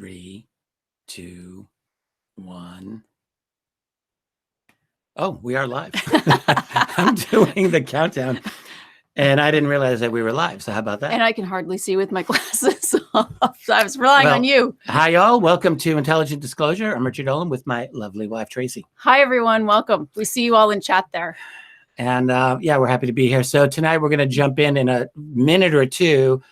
3, 2, 1. Oh, we are live. I'm doing the countdown, and I didn't realize that we were live. So how about that? And I can hardly see with my glasses off. So I was relying on you. Hi, y'all. Welcome to Intelligent Disclosure. I'm Richard Dolan with my lovely wife, Tracy. Hi, everyone. Welcome. We see you all in chat there. And yeah, we're happy to be here. So tonight we're going to jump in a minute or two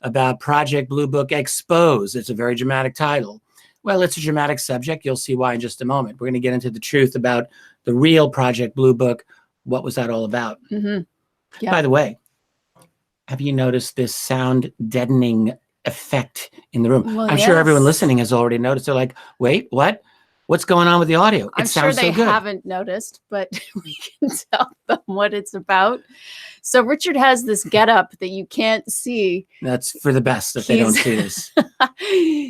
about Project Blue Book Expose. It's a very dramatic title. Well, it's a dramatic subject. You'll see why in just a moment. We're going to get into the truth about the real Project Blue Book. What was that all about? Mm-hmm. Yeah. By the way, have you noticed this sound deadening effect in the room? Well, I'm sure everyone listening has already noticed. They're like, wait, what? What's going on with the audio? I'm sure they haven't noticed, but we can tell them what it's about. So Richard has this getup that you can't see. That's for the best that they don't see this.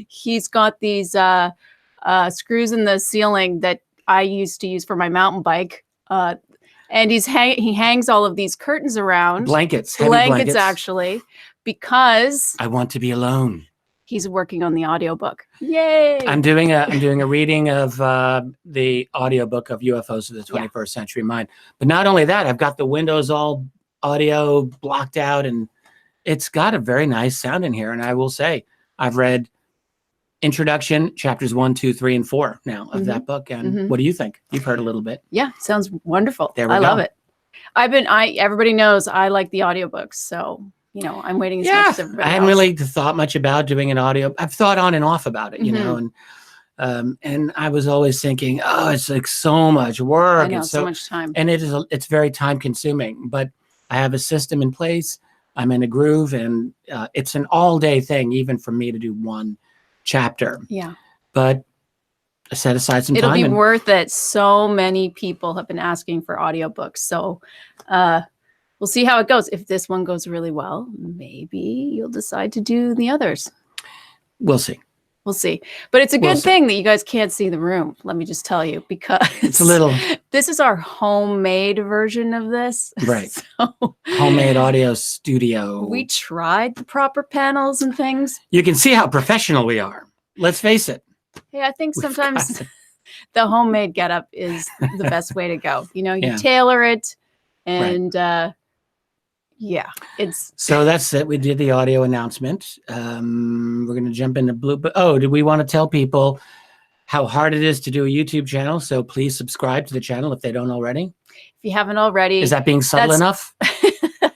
He's got these screws in the ceiling that I used to use for my mountain bike. And he hangs all of these curtains around. Blankets actually, because I want to be alone. He's working on the audiobook. Yay! I'm doing a reading of the audiobook of UFOs of the 21st Century Mind. But not only that, I've got the windows all audio blocked out, and it's got a very nice sound in here. And I will say, I've read introduction, chapters 1, 2, 3, and 4 now of that book. And what do you think? You've heard a little bit. Yeah, sounds wonderful. There we go. I love it. Everybody knows I like the audiobooks, so you know, I'm waiting as much as everybody else. I hadn't really thought much about doing an audio. I've thought on and off about it, you know, and I was always thinking, oh, it's like so much work. I know, and so much time. And it's very time consuming, but I have a system in place. I'm in a groove, and it's an all day thing, even for me to do one chapter. Yeah. But I set aside some time. It'll be worth it. So many people have been asking for audiobooks. So, we'll see how it goes. If this one goes really well, maybe you'll decide to do the others. We'll see. We'll see. But it's a good thing that you guys can't see the room. Let me just tell you, because it's a little. This is our homemade version of this. Right. So, homemade audio studio. We tried the proper panels and things. You can see how professional we are. Let's face it. Yeah, I think sometimes the homemade getup is the best way to go. You know, you tailor it, and yeah, it's so that's it. We did the audio announcement. We're going to jump into Blue. Oh, do we want to tell people how hard it is to do a YouTube channel? So please subscribe to the channel if they don't already. If you haven't already, is that being subtle enough?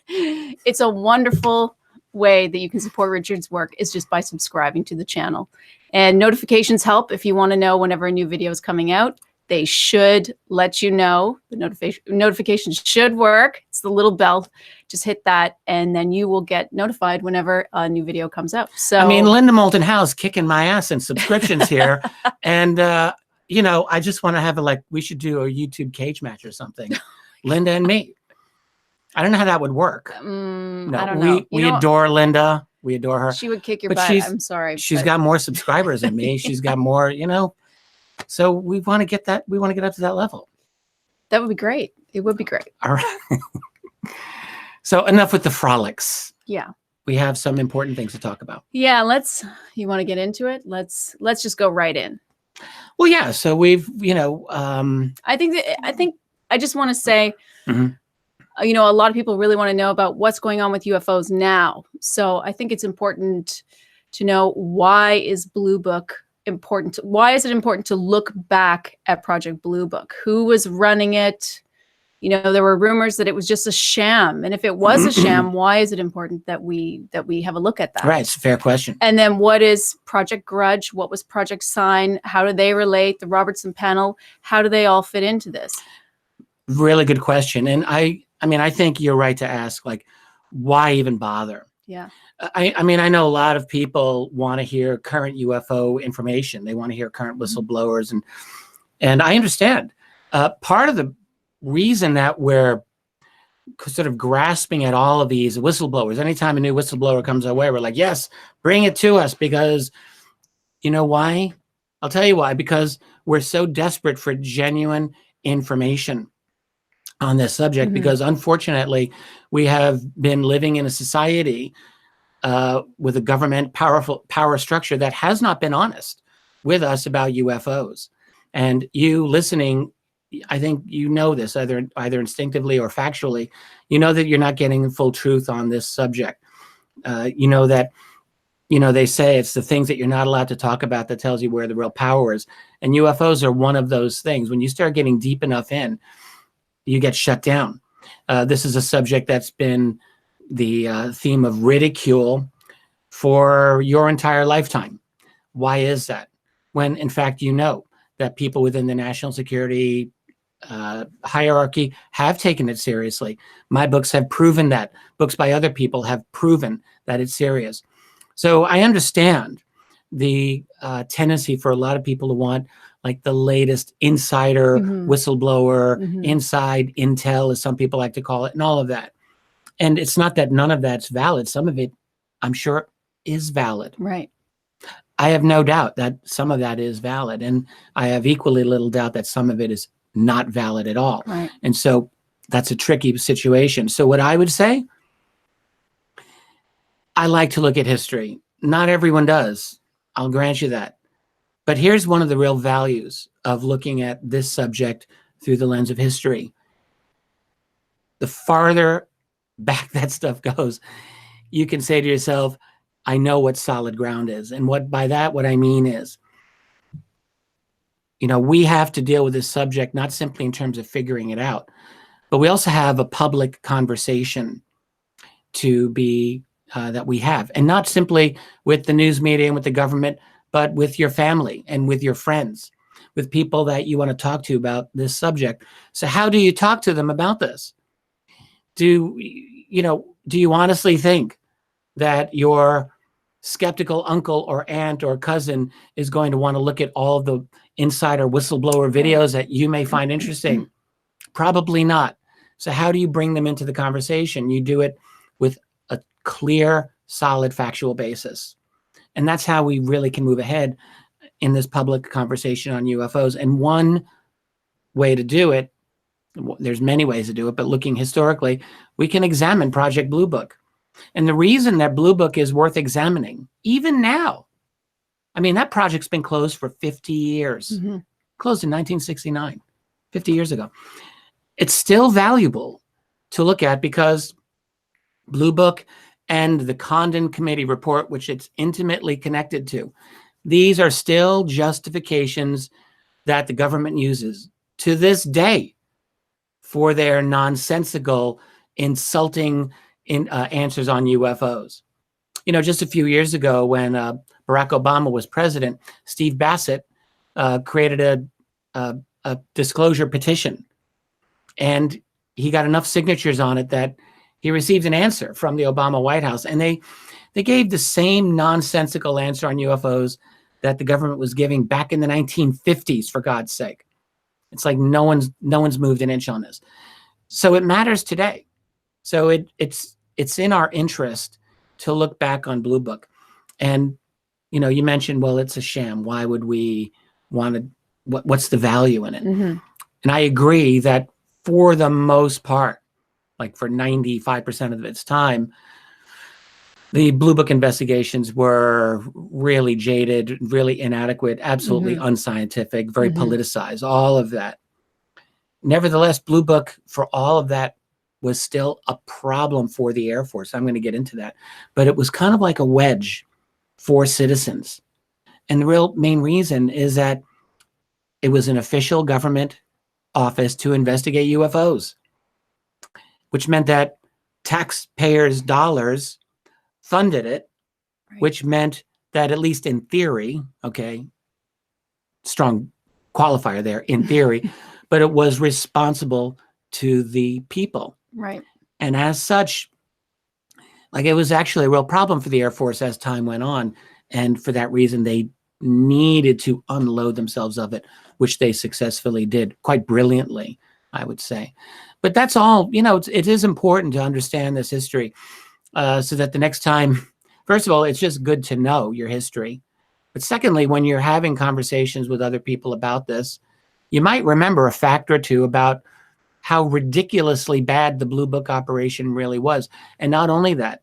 It's a wonderful way that you can support Richard's work is just by subscribing to the channel, and notifications help. If you want to know whenever a new video is coming out, they should let you know. The notifications should work. It's the little bell. Just hit that, and then you will get notified whenever a new video comes out. So I mean, Linda Moulton Howe's kicking my ass in subscriptions here, and you know, I just want to have we should do a YouTube cage match or something, Linda and me. I don't know how that would work. No, I don't know. We adore Linda. We adore her. She would kick your butt. I'm sorry. She's got more subscribers than me. She's got more, you know. So we want to get that. We want to get up to that level. That would be great. It would be great. All right. So enough with the frolics. Yeah. We have some important things to talk about. Yeah. You want to get into it? Let's just go right in. Well, yeah. So we've, you know, I think I just want to say, you know, a lot of people really want to know about what's going on with UFOs now. So I think it's important to know, why is Blue Book important? Why is it important to look back at Project Blue Book? Who was running it? You know, there were rumors that it was just a sham. And if it was a sham, why is it important that we have a look at that? Right. It's a fair question. And then what is Project Grudge? What was Project Sign? How do they relate? The Robertson Panel? How do they all fit into this? Really good question. And I mean, I think you're right to ask, why even bother? Yeah. I mean, I know a lot of people want to hear current UFO information. They want to hear current whistleblowers, and I understand. Part of the reason that we're sort of grasping at all of these whistleblowers, anytime a new whistleblower comes our way, we're like, yes, bring it to us, because you know why? I'll tell you why. Because we're so desperate for genuine information on this subject, because unfortunately we have been living in a society with a government power structure that has not been honest with us about UFOs. And you listening, I think you know this either instinctively or factually. You know that you're not getting the full truth on this subject. You know that, they say it's the things that you're not allowed to talk about that tells you where the real power is. And UFOs are one of those things. When you start getting deep enough in, you get shut down. This is a subject that's been the theme of ridicule for your entire lifetime. Why is that? When, in fact, you know that people within the national security hierarchy have taken it seriously. My books have proven that. Books by other people have proven that it's serious. So I understand the tendency for a lot of people to want like the latest insider, whistleblower, inside intel, as some people like to call it, and all of that. And it's not that none of that's valid. Some of it, I'm sure, is valid. Right. I have no doubt that some of that is valid. And I have equally little doubt that some of it is not valid at all. Right. And so that's a tricky situation. So what I would say, I like to look at history. Not everyone does. I'll grant you that. But here's one of the real values of looking at this subject through the lens of history. The farther back that stuff goes, you can say to yourself, I know what solid ground is. And what I mean is, we have to deal with this subject, not simply in terms of figuring it out, but we also have a public conversation to be that we have, and not simply with the news media and with the government, but with your family and with your friends, with people that you want to talk to about this subject. So how do you talk to them about this? Do you honestly think that your skeptical uncle or aunt or cousin is going to want to look at all of the insider whistleblower videos that you may find interesting? Probably not. So how do you bring them into the conversation? You do it with a clear, solid, factual basis. And that's how we really can move ahead in this public conversation on UFOs. And one way to do it, there's many ways to do it, but looking historically, we can examine Project Blue Book. And the reason that Blue Book is worth examining, even now, I mean, that project's been closed for 50 years, closed in 1969, 50 years ago. It's still valuable to look at because Blue Book and the Condon Committee report, which it's intimately connected to, these are still justifications that the government uses to this day for their nonsensical, insulting answers on UFOs. Just a few years ago when Barack Obama was president, Steve Bassett created a disclosure petition. And he got enough signatures on it that he received an answer from the Obama White House. And they gave the same nonsensical answer on UFOs that the government was giving back in the 1950s, for God's sake. It's like no one's moved an inch on this. So it matters today. So it's in our interest to look back on Blue Book. And, you mentioned, well, it's a sham. Why would we want to, what's the value in it? And I agree that for the most part, like for 95% of its time, the Blue Book investigations were really jaded, really inadequate, absolutely unscientific, very politicized, all of that. Nevertheless, Blue Book, for all of that, was still a problem for the Air Force. I'm going to get into that. But it was kind of like a wedge for citizens. And the real main reason is that it was an official government office to investigate UFOs, which meant that taxpayers' dollars funded it, which meant that, at least in theory, okay, strong qualifier there, in theory, but it was responsible to the people. Right. And as such, like, it was actually a real problem for the Air Force as time went on. And for that reason, they needed to unload themselves of it, which they successfully did quite brilliantly, I would say. But that's all, it is important to understand this history so that the next time, first of all, it's just good to know your history. But secondly, when you're having conversations with other people about this, you might remember a fact or two about how ridiculously bad the Blue Book operation really was. And not only that,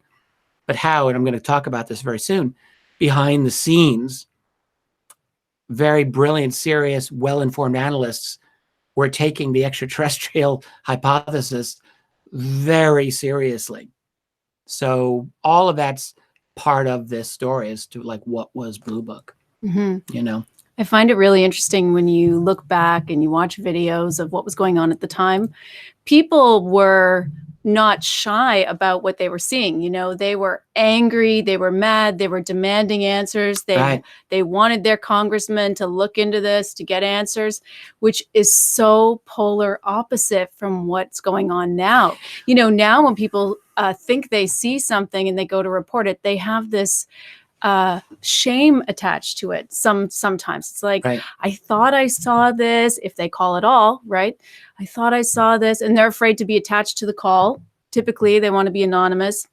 but how, and I'm going to talk about this very soon, behind the scenes, very brilliant, serious, well-informed analysts were taking the extraterrestrial hypothesis very seriously. So all of that's part of this story as to like what was Blue Book, you know? I find it really interesting when you look back and you watch videos of what was going on at the time. People were not shy about what they were seeing. You know, they were angry, they were mad, they were demanding answers. They wanted their congressman to look into this to get answers, which is so polar opposite from what's going on now. You know, now when people think they see something and they go to report it, they have this shame attached to it. Sometimes it's like, I thought I saw this, if they call at all, right? I thought I saw this, and they're afraid to be attached to the call. Typically they want to be anonymous,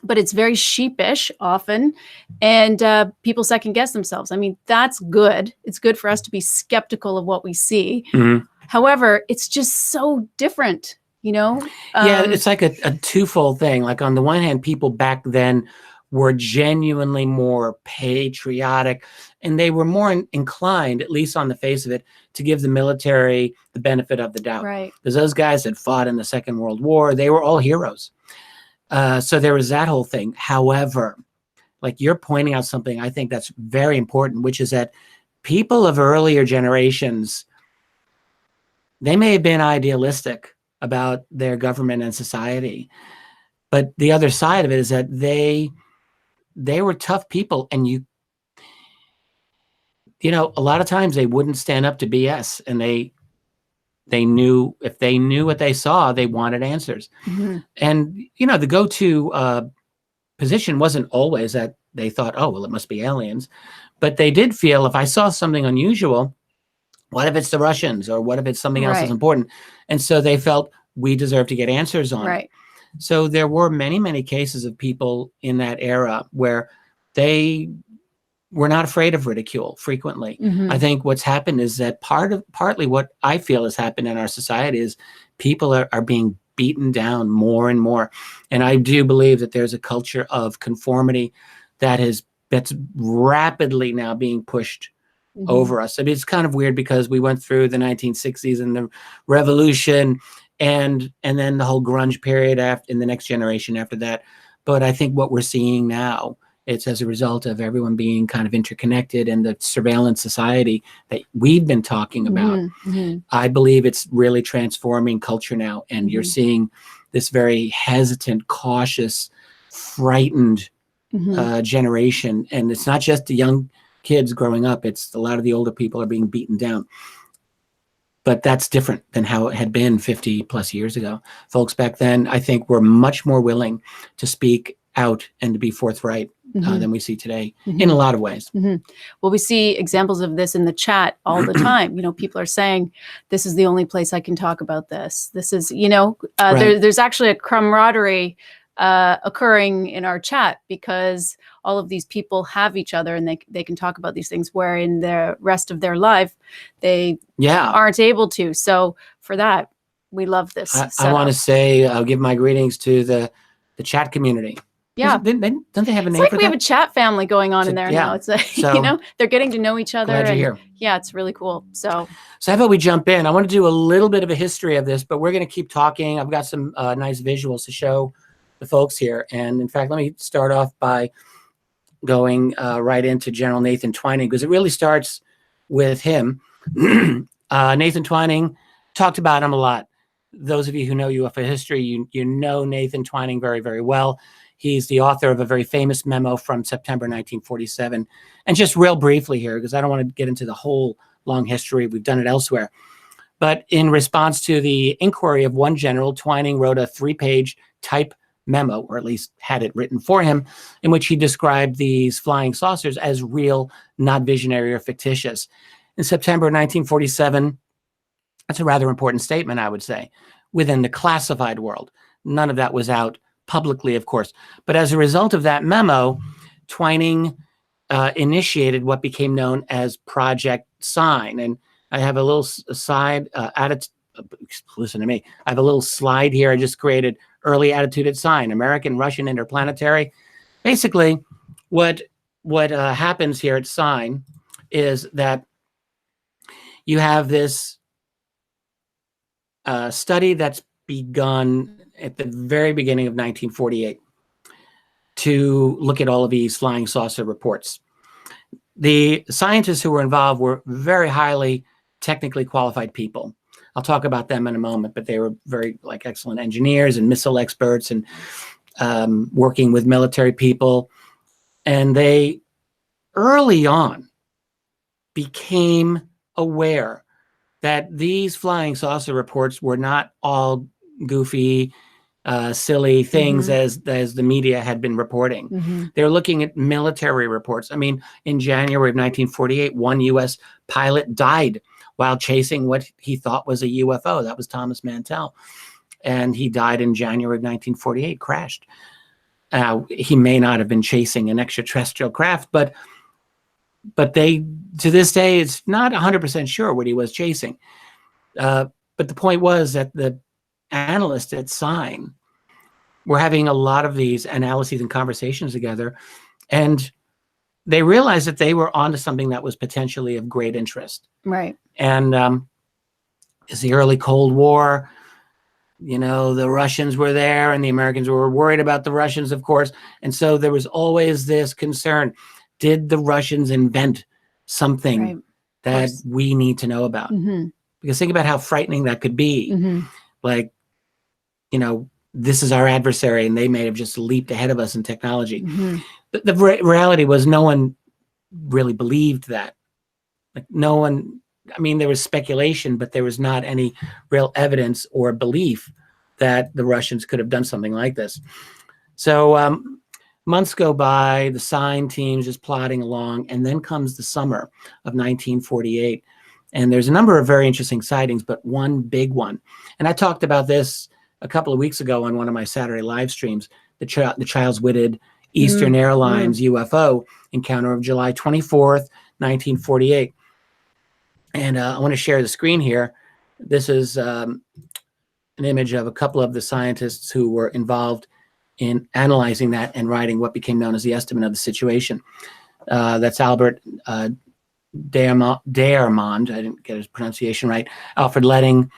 but it's very sheepish often, and people second guess themselves. I mean, that's good. It's good for us to be skeptical of what we see. However, it's just so different, you know? Yeah, it's like a twofold thing. Like on the one hand, people back then were genuinely more patriotic, and they were more inclined, at least on the face of it, to give the military the benefit of the doubt. Right. Because those guys had fought in the Second World War. They were all heroes. So there was that whole thing. However, like you're pointing out something I think that's very important, which is that people of earlier generations, they may have been idealistic about their government and society, but the other side of it is that they were tough people, and you know, a lot of times they wouldn't stand up to BS, and they knew, if they knew what they saw, they wanted answers. And, you know, the go-to position wasn't always that they thought, oh, well, it must be aliens. But they did feel, if I saw something unusual, what if it's the Russians, or what if it's something else that's important? And so they felt we deserve to get answers on it. So there were many, many cases of people in that era where they were not afraid of ridicule frequently. I think what's happened is that partly what I feel has happened in our society is people are being beaten down more and more. And I do believe that there's a culture of conformity that's rapidly now being pushed over us. I mean, it's kind of weird because we went through the 1960s and the revolution, and then the whole grunge period in the next generation after that. But I think what we're seeing now, it's as a result of everyone being kind of interconnected and the surveillance society that we've been talking about. I believe it's really transforming culture now. And you're seeing this very hesitant, cautious, frightened generation. And it's not just the young kids growing up. It's a lot of the older people are being beaten down. But that's different than how it had been 50 plus years ago. Folks back then, I think, were much more willing to speak out and to be forthright than we see today in a lot of ways. Well, we see examples of this in the chat all the time. You know, people are saying, this is the only place I can talk about this. This is, you know, there's actually a camaraderie occurring in our chat because all of these people have each other and they can talk about these things where in the rest of their life they aren't able to. So for that, we love this. I want to say, I'll give my greetings to the chat community. Yeah. Don't they have a name like for we that? have a chat family going on in there now. It's like, so, you know, they're getting to know each other. Glad you're here. Yeah, it's really cool. So how about we jump in? I want to do a little bit of a history of this, but we're going to keep talking. I've got some nice visuals to show the folks here. And in fact, let me start off by going right into General Nathan Twining, because it really starts with him. Nathan Twining, talked about him a lot. Those of you who know UFO history, you know Nathan Twining very, very well. He's the author of a very famous memo from September 1947. And just real briefly here, because I don't want to get into the whole long history. We've done it elsewhere. But in response to the inquiry of one general, Twining wrote a 3-page type memo, or at least had it written for him, in which he described these flying saucers as real, not visionary or fictitious. In September 1947, that's a rather important statement, I would say, within the classified world. None of that was out publicly, of course. But as a result of that memo, Twining initiated what became known as Project Sign. And I have a little side listen to me. I have a little slide here I just created. Early attitude at Sign, American, Russian, interplanetary. basically, what happens here at Sign is that you have this study that's begun at the very beginning of 1948 to look at all of these flying saucer reports. The scientists who were involved were very highly technically qualified people. I'll talk about them in a moment, but they were very excellent engineers and missile experts and working with military people. And they early on became aware that these flying saucer reports were not all goofy, silly things as the media had been reporting. They're looking at military reports. I mean, in January of 1948, one U.S. pilot died while chasing what he thought was a UFO. That was Thomas Mantell. And he died in January of 1948, crashed. He may not have been chasing an extraterrestrial craft, but they, to this day, it's not 100% sure what he was chasing. But the point was that the analysts at Sign were having a lot of these analyses and conversations together, and they realized that they were onto something that was potentially of great interest. Right. And it's the early Cold War. You know, the Russians were there, and the Americans were worried about the Russians, of course. And so there was always this concern. Did the Russians invent something that we need to know about? Because think about how frightening that could be. Like, you know, this is our adversary, and they may have just leaped ahead of us in technology. But the reality was no one really believed that. Like, no one, I mean, there was speculation, but there was not any real evidence or belief that the Russians could have done something like this. So months go by, the Sign team's just plodding along, and then comes the summer of 1948. And there's a number of very interesting sightings, but one big one. And I talked about this a couple of weeks ago on one of my Saturday live streams, the Child's Witted Eastern Airlines UFO encounter of July 24th, 1948. And I want to share the screen here. This is an image of a couple of the scientists who were involved in analyzing that and writing what became known as the estimate of the situation. That's Albert Dearmond, I didn't get his pronunciation right, Alfred Letting,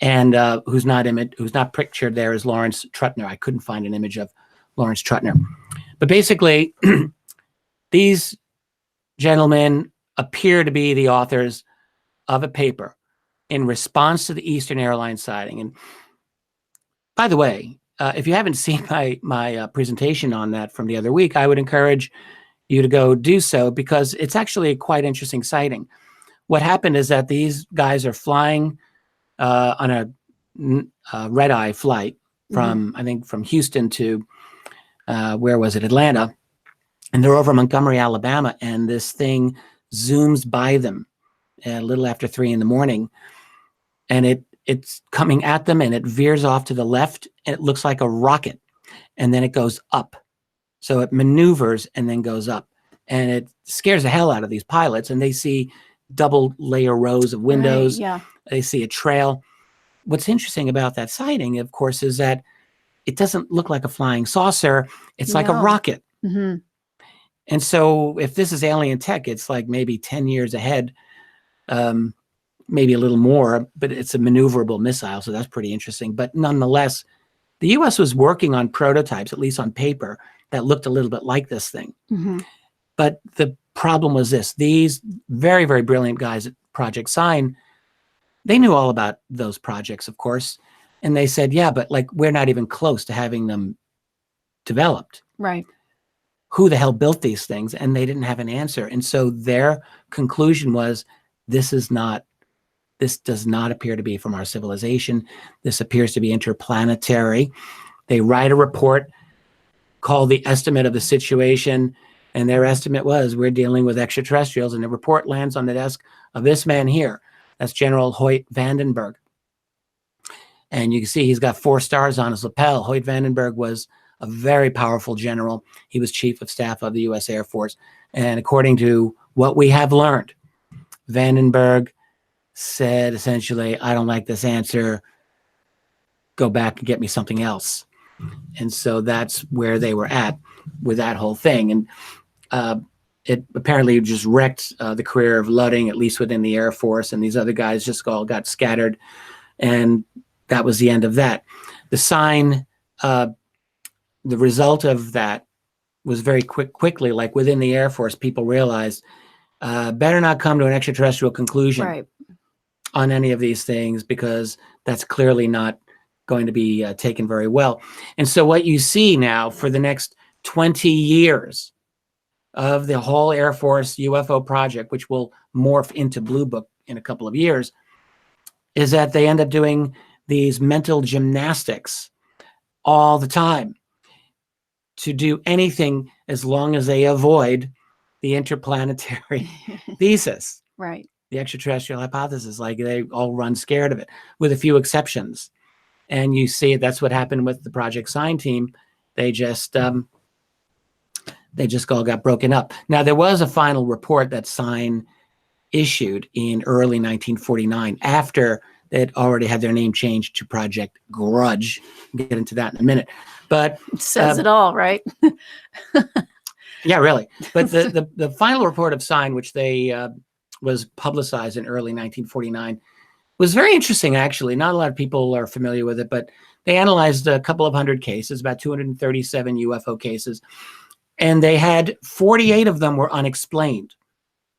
and who's not pictured there is Lawrence Trutner. I couldn't find an image of Lawrence Trutner. But basically, these gentlemen appear to be the authors of a paper in response to the Eastern Airlines sighting. And by the way, if you haven't seen my presentation on that from the other week, I would encourage you to go do so, because it's actually a quite interesting sighting. What happened is that these guys are flying on a red-eye flight from, I think, from Houston to, where was it, Atlanta. And they're over Montgomery, Alabama, and this thing zooms by them a little after 3 in the morning. And it's coming at them, and it veers off to the left, and it looks like a rocket. And then it goes up. So it maneuvers and then goes up. And it scares the hell out of these pilots, and they see double layer rows of windows. Right, yeah. They see a trail. What's interesting about that sighting, of course, is that it doesn't look like a flying saucer. It's like a rocket. And so if this is alien tech, it's like maybe 10 years ahead, maybe a little more, but it's a maneuverable missile. So that's pretty interesting. But nonetheless, the U.S. was working on prototypes, at least on paper, that looked a little bit like this thing. But the problem was this. These very, very brilliant guys at Project Sign, they knew all about those projects, of course. And they said, yeah, but like, we're not even close to having them developed. Right. Who the hell built these things? And they didn't have an answer. And so their conclusion was, this does not appear to be from our civilization. This appears to be interplanetary. They write a report called the estimate of the situation. And their estimate was, we're dealing with extraterrestrials. And the report lands on the desk of this man here. That's General Hoyt Vandenberg. And you can see he's got 4 stars on his lapel. Hoyt Vandenberg was a very powerful general. He was chief of staff of the U.S. Air Force. And according to what we have learned, Vandenberg said, essentially, I don't like this answer. Go back and get me something else. And so that's where they were at with that whole thing. And it apparently just wrecked the career of Ludding, at least within the Air Force, and these other guys just all got scattered. And that was the end of that. The sign, the result of that was very quickly, like within the Air Force, people realized better not come to an extraterrestrial conclusion on any of these things, because that's clearly not going to be taken very well. And so what you see now for the next 20 years of the whole Air Force UFO project, which will morph into Blue Book in a couple of years, is that they end up doing these mental gymnastics all the time to do anything as long as they avoid the interplanetary thesis. Right. The extraterrestrial hypothesis, like they all run scared of it, with a few exceptions. And you see that's what happened with the Project Sign team. They just all got broken up. Now, there was a final report that Sign issued in early 1949 after they'd already had their name changed to Project Grudge. We'll get into that in a minute. But it says it all, right? Yeah, really. But the final report of Sign, which they was publicized in early 1949, was very interesting, actually. Not a lot of people are familiar with it, but they analyzed a couple of hundred cases, about 237 UFO cases, and they had 48 of them were unexplained,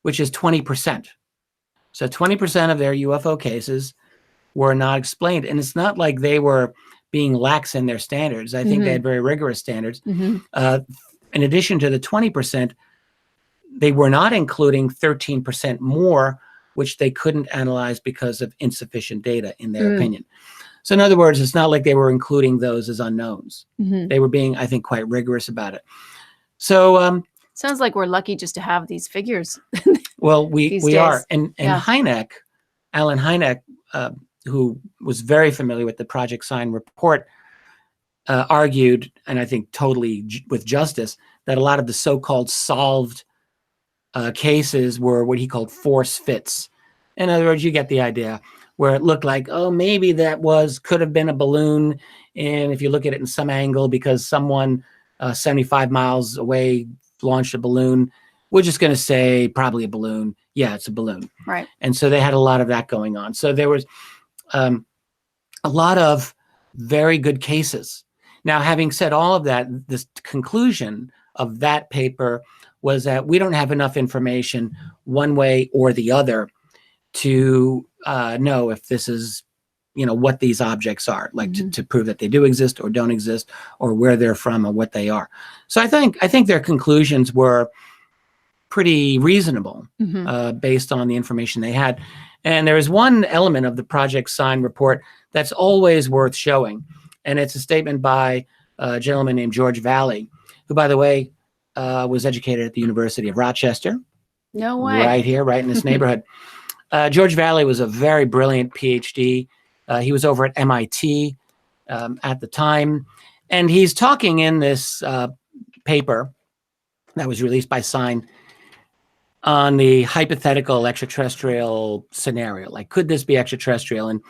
which is 20%. So 20% of their UFO cases were not explained. And it's not like they were being lax in their standards. I think they had very rigorous standards. In addition to the 20%, they were not including 13% more, which they couldn't analyze because of insufficient data, in their opinion. So in other words, it's not like they were including those as unknowns. They were being, I think, quite rigorous about it. So sounds like we're lucky just to have these figures. Well, we are. And Yeah. Hynek, Alan Hynek, who was very familiar with the Project Sign report, argued, and I think totally with justice, that a lot of the so-called solved cases were what he called force fits. In other words, you get the idea, where it looked like, oh, maybe that could have been a balloon. And if you look at it in some angle, because someone 75 miles away launched a balloon, we're just going to say probably a balloon. Yeah, it's a balloon. Right. And so they had a lot of that going on. So there was a lot of very good cases. Now, having said all of that, this conclusion of that paper was that we don't have enough information one way or the other to know if this is, what these objects are, like to prove that they do exist or don't exist, or where they're from or what they are. So I think their conclusions were pretty reasonable based on the information they had. And there is one element of the Project Sign report that's always worth showing. And it's a statement by a gentleman named George Valley, who, by the way, was educated at the University of Rochester. No way. Right here, right in this neighborhood. George Valley was a very brilliant PhD. He was over at MIT at the time. And he's talking in this paper that was released by Sign on the hypothetical extraterrestrial scenario. Like, could this be extraterrestrial? And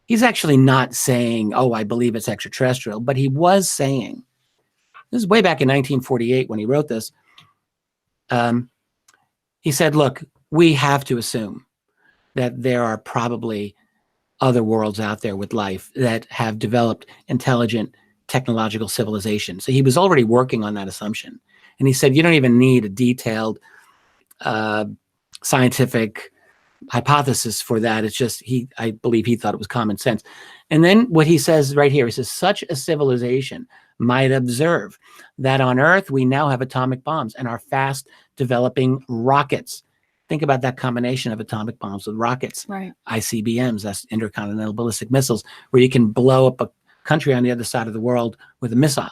he's actually not saying, oh, I believe it's extraterrestrial, but he was saying, this is way back in 1948 when he wrote this. He said, look, we have to assume that there are probably other worlds out there with life that have developed intelligent technological civilization. So he was already working on that assumption. And he said, you don't even need a detailed scientific hypothesis for that. It's just, I believe he thought it was common sense. And then what he says right here, he says, such a civilization might observe that on Earth, we now have atomic bombs and are fast developing rockets. Think about that combination of atomic bombs with rockets. Right. ICBMs, that's intercontinental ballistic missiles, where you can blow up a country on the other side of the world with a missile.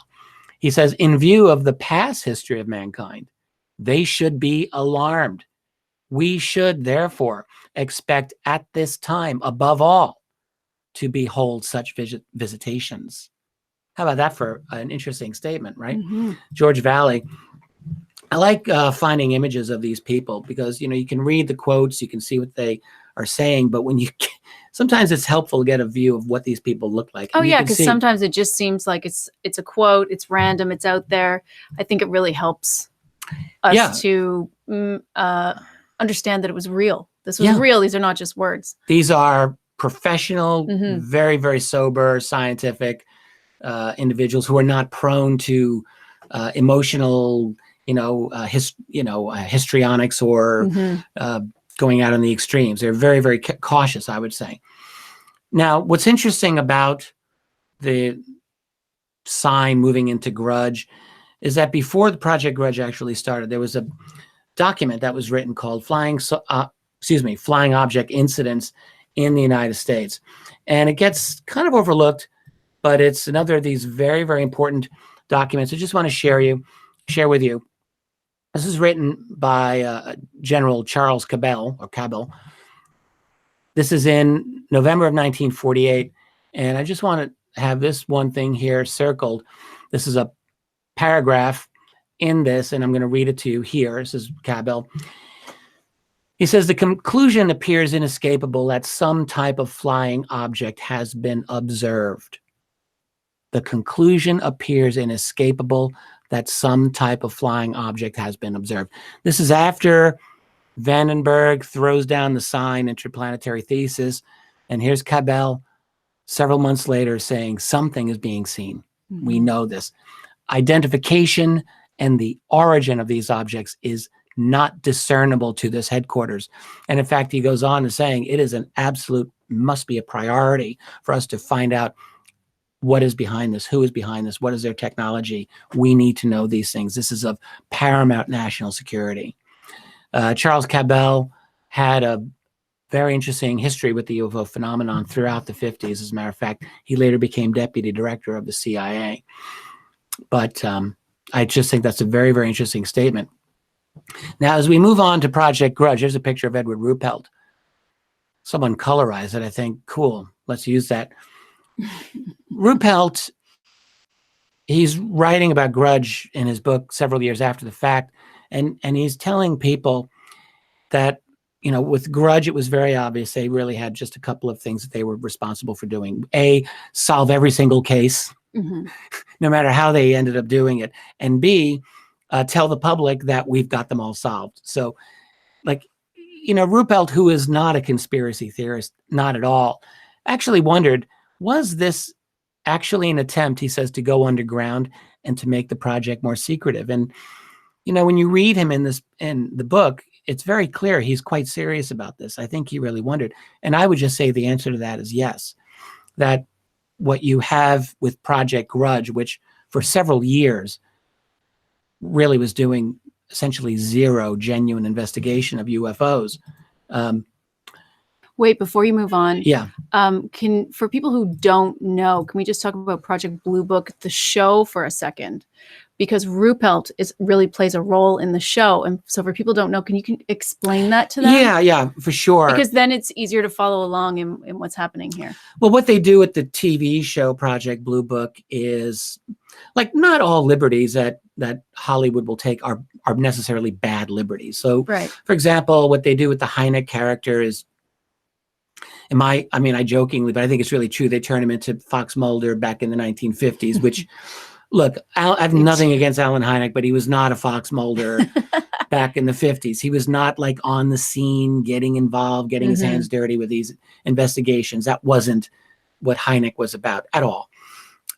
He says, in view of the past history of mankind, they should be alarmed. We should, therefore, expect at this time, above all, to behold such visitations. How about that for an interesting statement, right? George Valley. I like finding images of these people because, you can read the quotes, you can see what they are saying, but when sometimes it's helpful to get a view of what these people look like. Oh And you yeah, can because see- sometimes it just seems like it's a quote, it's random, it's out there. I think it really helps us Yeah. to understand that it was real. This was Yeah. real. These are not just words. these are professional, Mhm. very, very sober, scientific individuals who are not prone to emotional, histrionics or Mhm. going out on the extremes. They're very, very cautious, I would say. Now, what's interesting about the sign moving into Grudge is that before the Project Grudge actually started, there was a document that was written called Flying Object Incidents in the United States. And it gets kind of overlooked, but it's another of these very, very important documents I just want to share with you. This is written by General Charles Cabell. This is in November of 1948. And I just want to have this one thing here circled. This is a paragraph in this, and I'm going to read it to you here. This is Cabell. He says, the conclusion appears inescapable that some type of flying object has been observed. The conclusion appears inescapable that some type of flying object has been observed. This is after Vandenberg throws down the sign Interplanetary Thesis. And here's Cabell several months later saying something is being seen. Mm-hmm. We know this. Identification and the origin of these objects is not discernible to this headquarters. And in fact, he goes on to saying it is an absolute, must be a priority for us to find out what is behind this, who is behind this, what is their technology. We need to know these things. This is of paramount national security. Charles Cabell had a very interesting history with the UFO phenomenon throughout the 50s. As a matter of fact, he later became deputy director of the CIA. But I just think that's a very, very interesting statement. Now, as we move on to Project Grudge, there's a picture of Edward Ruppelt. Someone colorized it. I think, cool, let's use that. Ruppelt, he's writing about Grudge in his book several years after the fact, and he's telling people that, with Grudge, it was very obvious they really had just a couple of things that they were responsible for doing. A, solve every single case, no matter how they ended up doing it. And B, tell the public that we've got them all solved. So, Ruppelt, who is not a conspiracy theorist, not at all, actually wondered, was this actually an attempt, he says, to go underground and to make the project more secretive? And, when you read him in the book, it's very clear he's quite serious about this. I think he really wondered. And I would just say the answer to that is yes. That what you have with Project Grudge, which for several years really was doing essentially zero genuine investigation of UFOs. Wait, before you move on. Yeah. For people who don't know, can we just talk about Project Blue Book, the show, for a second? Because Ruppelt really plays a role in the show. And so for people who don't know, can you explain that to them? Yeah, for sure. Because then it's easier to follow along in what's happening here. Well, what they do at the TV show Project Blue Book is, not all liberties that Hollywood will take are necessarily bad liberties. So, right. For example, what they do with the Hynek character is, I jokingly, but I think it's really true, they turn him into Fox Mulder back in the 1950s, which, look, I have nothing against Alan Hynek, but he was not a Fox Mulder back in the 50s. He was not on the scene, getting involved, getting his hands dirty with these investigations. That wasn't what Hynek was about at all.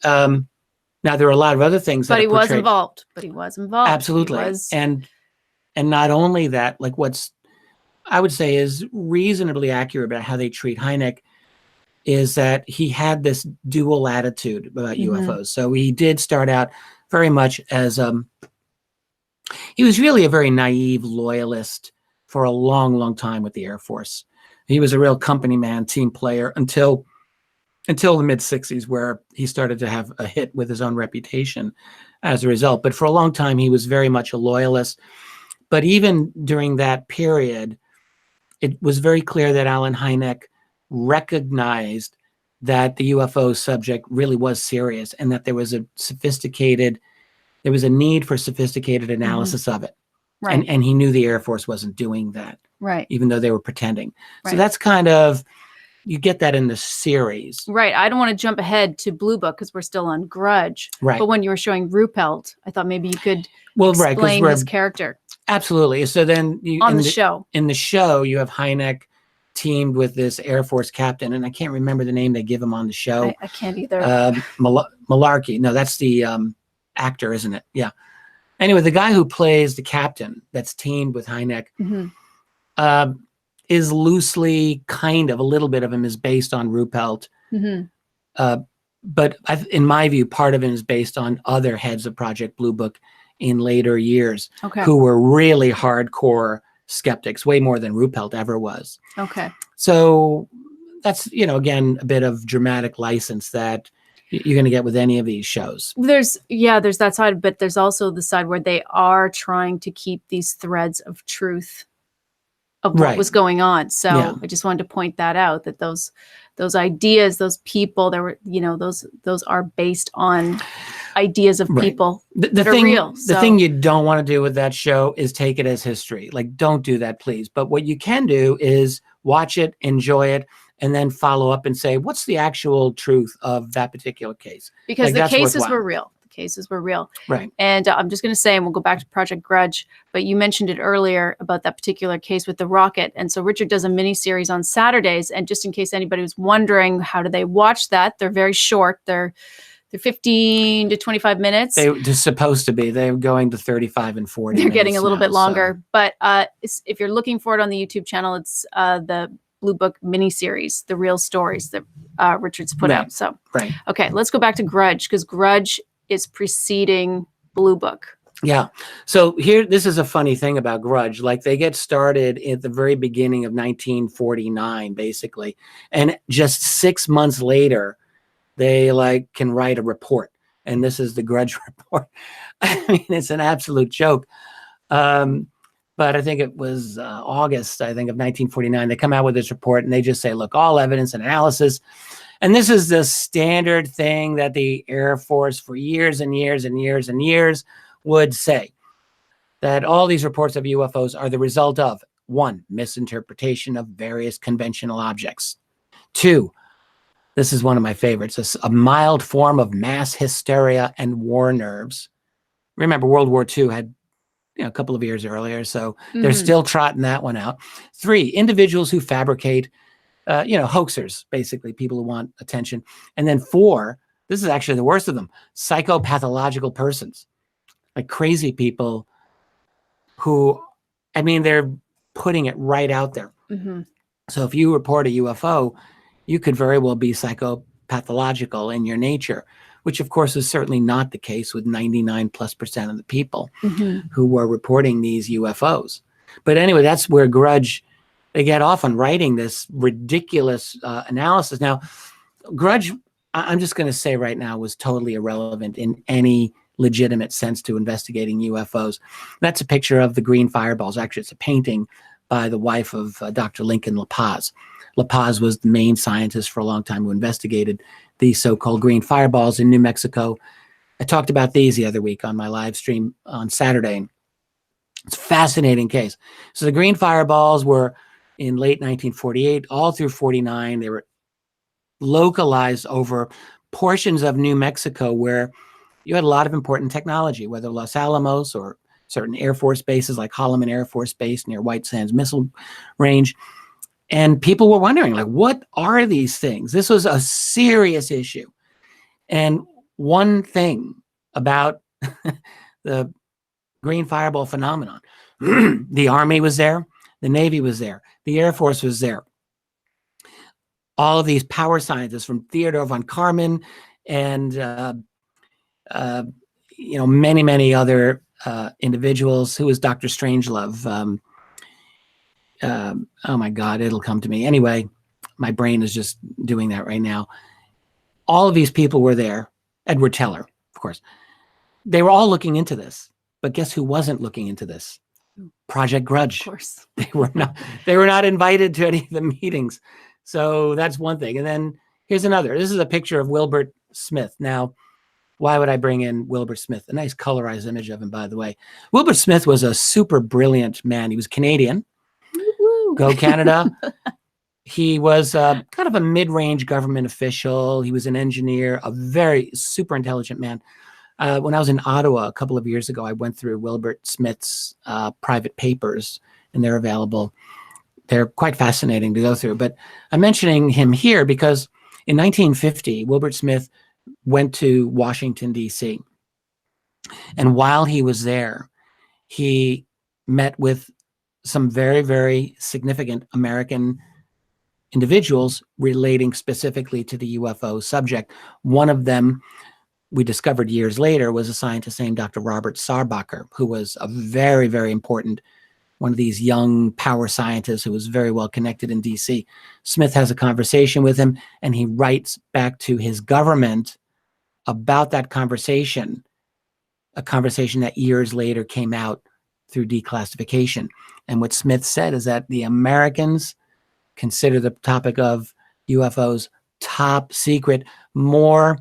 Now, there are a lot of other things that he was involved. Absolutely. And not only that, what's I would say is reasonably accurate about how they treat Hynek is that he had this dual attitude about UFOs. So he did start out very much as he was really a very naive loyalist for a long, long time with the Air Force. He was a real company man, team player until the mid-60s, where he started to have a hit with his own reputation as a result. But for a long time, he was very much a loyalist. But even during that period, it was very clear that Alan Hynek recognized that the UFO subject really was serious and that there was a need for sophisticated analysis of it. Right. And he knew the Air Force wasn't doing that. Right. Even though they were pretending. Right. So that's kind of you get that in the series. Right. I don't want to jump ahead to Blue Book because we're still on Grudge. Right. But when you were showing Ruppelt, I thought maybe you could Right, explain his character. Absolutely. So then On the show. In the show, you have Hynek teamed with this Air Force captain, and I can't remember the name they give him on the show. I can't either. Malarkey. No, that's the actor, isn't it? Yeah. Anyway, the guy who plays the captain that's teamed with Hynek is loosely, kind of, a little bit of him is based on Ruppelt. But in my view, part of it is based on other heads of Project Blue Book in later years who were really hardcore skeptics, way more than Ruppelt ever was. Okay. So that's, again, a bit of dramatic license that you're going to get with any of these shows. There's that side, but there's also the side where they are trying to keep these threads of truth of what was going on. So I just wanted to point that out, that those ideas, those people, there were, those are based on ideas of people that are real. The thing you don't want to do with that show is take it as history. Like, don't do that, please. But what you can do is watch it, enjoy it, and then follow up and say, what's the actual truth of that particular case? Because the cases were real. The cases were real. Right. And I'm just going to say, and we'll go back to Project Grudge, but you mentioned it earlier about that particular case with the rocket. And so Richard does a mini series on Saturdays. And just in case anybody was wondering, how do they watch that? They're very short. They're 15 to 25 minutes. They're supposed to be. They're going to 35 and 40 They're getting a little bit longer. So. But if you're looking for it on the YouTube channel, it's the Blue Book miniseries, the real stories that Richard's put out. So, okay, let's go back to Grudge, because Grudge is preceding Blue Book. Yeah. So this is a funny thing about Grudge. Like, they get started at the very beginning of 1949, basically. And just 6 months later, they can write a report. And this is the Grudge Report. I mean, it's an absolute joke. But I think it was August, of 1949, they come out with this report and they just say, look, all evidence and analysis. And this is the standard thing that the Air Force for years and years and years and years would say, that all these reports of UFOs are the result of, 1, misinterpretation of various conventional objects. 2, this is one of my favorites, a mild form of mass hysteria and war nerves. Remember, World War II had a couple of years earlier, so they're still trotting that one out. 3, individuals who fabricate, hoaxers, basically, people who want attention. And then 4, this is actually the worst of them, psychopathological persons, like crazy people who, they're putting it right out there. So if you report a UFO, you could very well be psychopathological in your nature, which of course is certainly not the case with 99+% of the people who were reporting these UFOs. But anyway, that's where Grudge, they get off on writing this ridiculous analysis. Now, Grudge, I'm just going to say right now, was totally irrelevant in any legitimate sense to investigating UFOs. That's a picture of the green fireballs. Actually, it's a painting by the wife of Dr. Lincoln La Paz. La Paz was the main scientist for a long time who investigated these so-called green fireballs in New Mexico. I talked about these the other week on my live stream on Saturday. It's a fascinating case. So the green fireballs were in late 1948, all through 49. They were localized over portions of New Mexico where you had a lot of important technology, whether Los Alamos or certain Air Force bases like Holloman Air Force Base near White Sands Missile Range. And people were wondering, what are these things? This was a serious issue. And one thing about the green fireball phenomenon, the Army was there, the Navy was there, the Air Force was there. All of these power scientists from Theodore von Karman and, many, many other individuals. Who was Dr. Strangelove? Oh my God, it'll come to me. Anyway, my brain is just doing that right now. All of these people were there. Edward Teller, of course. They were all looking into this. But guess who wasn't looking into this? Project Grudge. Of course. They were not invited to any of the meetings. So that's one thing. And then here's another. This is a picture of Wilbert Smith. Now, why would I bring in Wilbur Smith? A nice colorized image of him, by the way. Wilbur Smith was a super brilliant man. He was Canadian. Woo-woo. Go Canada. He was kind of a mid-range government official. He was an engineer, a very super intelligent man. When I was in Ottawa a couple of years ago, I went through Wilbert Smith's private papers, and they're available. They're quite fascinating to go through. But I'm mentioning him here because in 1950, Wilbert Smith went to Washington, D.C. And while he was there, he met with some very, very significant American individuals relating specifically to the UFO subject. One of them, we discovered years later, was a scientist named Dr. Robert Sarbacher, who was a very, very important, one of these young power scientists who was very well connected in DC. Smith has a conversation with him, and he writes back to his government about that conversation, a conversation that years later came out through declassification. And what Smith said is that the Americans consider the topic of UFOs top secret, more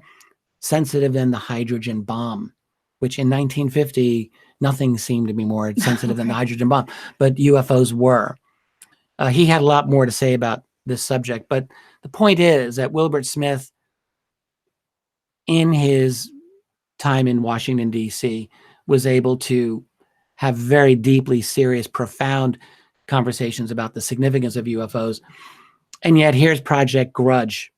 sensitive than the hydrogen bomb, which in 1950, nothing seemed to be more sensitive than the hydrogen bomb, but UFOs were. He had a lot more to say about this subject, but the point is that Wilbert Smith, in his time in Washington, D.C., was able to have very deeply serious, profound conversations about the significance of UFOs. And yet here's Project Grudge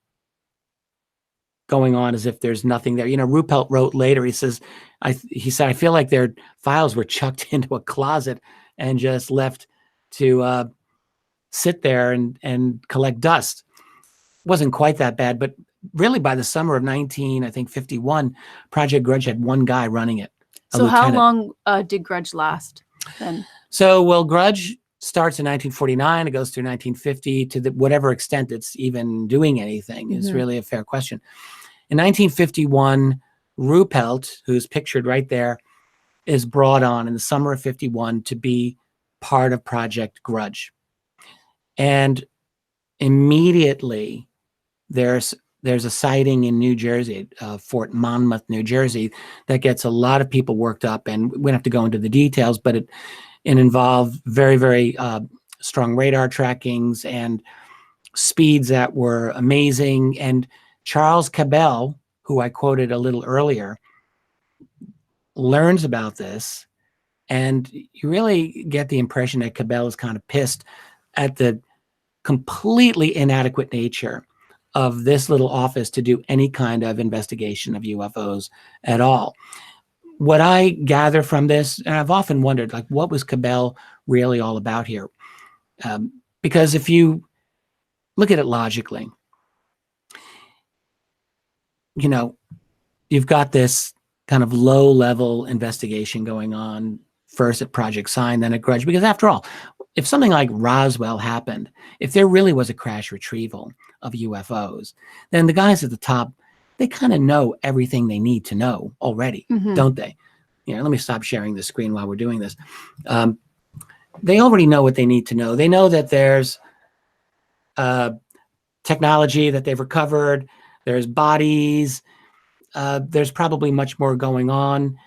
going on as if there's nothing there. You know, Ruppelt wrote later, he said, I feel like their files were chucked into a closet and just left to sit there and collect dust. Wasn't quite that bad, but really by the summer of 1951, Project Grudge had one guy running it. So how long did Grudge last then? So, well, Grudge starts in 1949. It goes through 1950 to whatever extent it's even doing anything is really a fair question. In 1951, Ruppelt, who's pictured right there, is brought on in the summer of 51 to be part of Project Grudge. And immediately there's a sighting in New Jersey, Fort Monmouth, New Jersey, that gets a lot of people worked up. And we don't have to go into the details, but it involved very, very strong radar trackings and speeds that were amazing. And Charles Cabell, who I quoted a little earlier, learns about this. And you really get the impression that Cabell is kind of pissed at the completely inadequate nature of this little office to do any kind of investigation of UFOs at all. What I gather from this, and I've often wondered, like, what was Cabell really all about here? Because if you look at it logically, you know, you've got this kind of low-level investigation going on, first at Project Sign, then at Grudge, because after all, if something like Roswell happened, if there really was a crash retrieval of UFOs, then the guys at the top, they kind of know everything they need to know already, don't they? You know, let me stop sharing the screen while we're doing this. They already know what they need to know. They know that there's technology that they've recovered, there's bodies, there's probably much more going on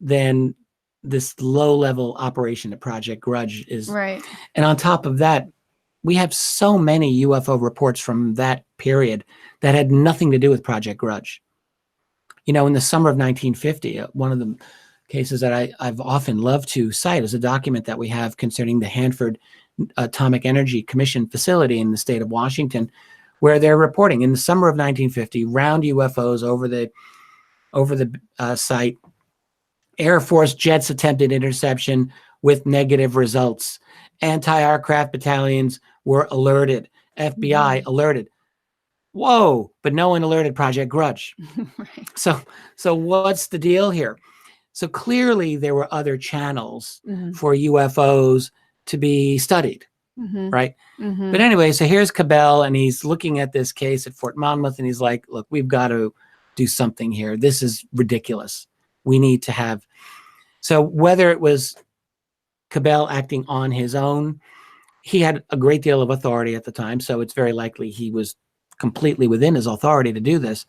than this low-level operation at Project Grudge is. Right. And on top of that, we have so many UFO reports from that period that had nothing to do with Project Grudge. You know, in the summer of 1950, one of the cases that I've often loved to cite is a document that we have concerning the Hanford Atomic Energy Commission facility in the state of Washington, where they're reporting in the summer of 1950, round UFOs over the site. Air Force jets attempted interception with negative results. Anti-aircraft battalions were alerted. FBI alerted. Whoa, but no one alerted Project Grudge. Right. So what's the deal here? So clearly there were other channels for UFOs to be studied, right? But anyway, so here's Cabell, and he's looking at this case at Fort Monmouth, and he's like, look, we've got to do something here. This is ridiculous. We need to have. So whether it was Cabell acting on his own, he had a great deal of authority at the time, so it's very likely he was completely within his authority to do this.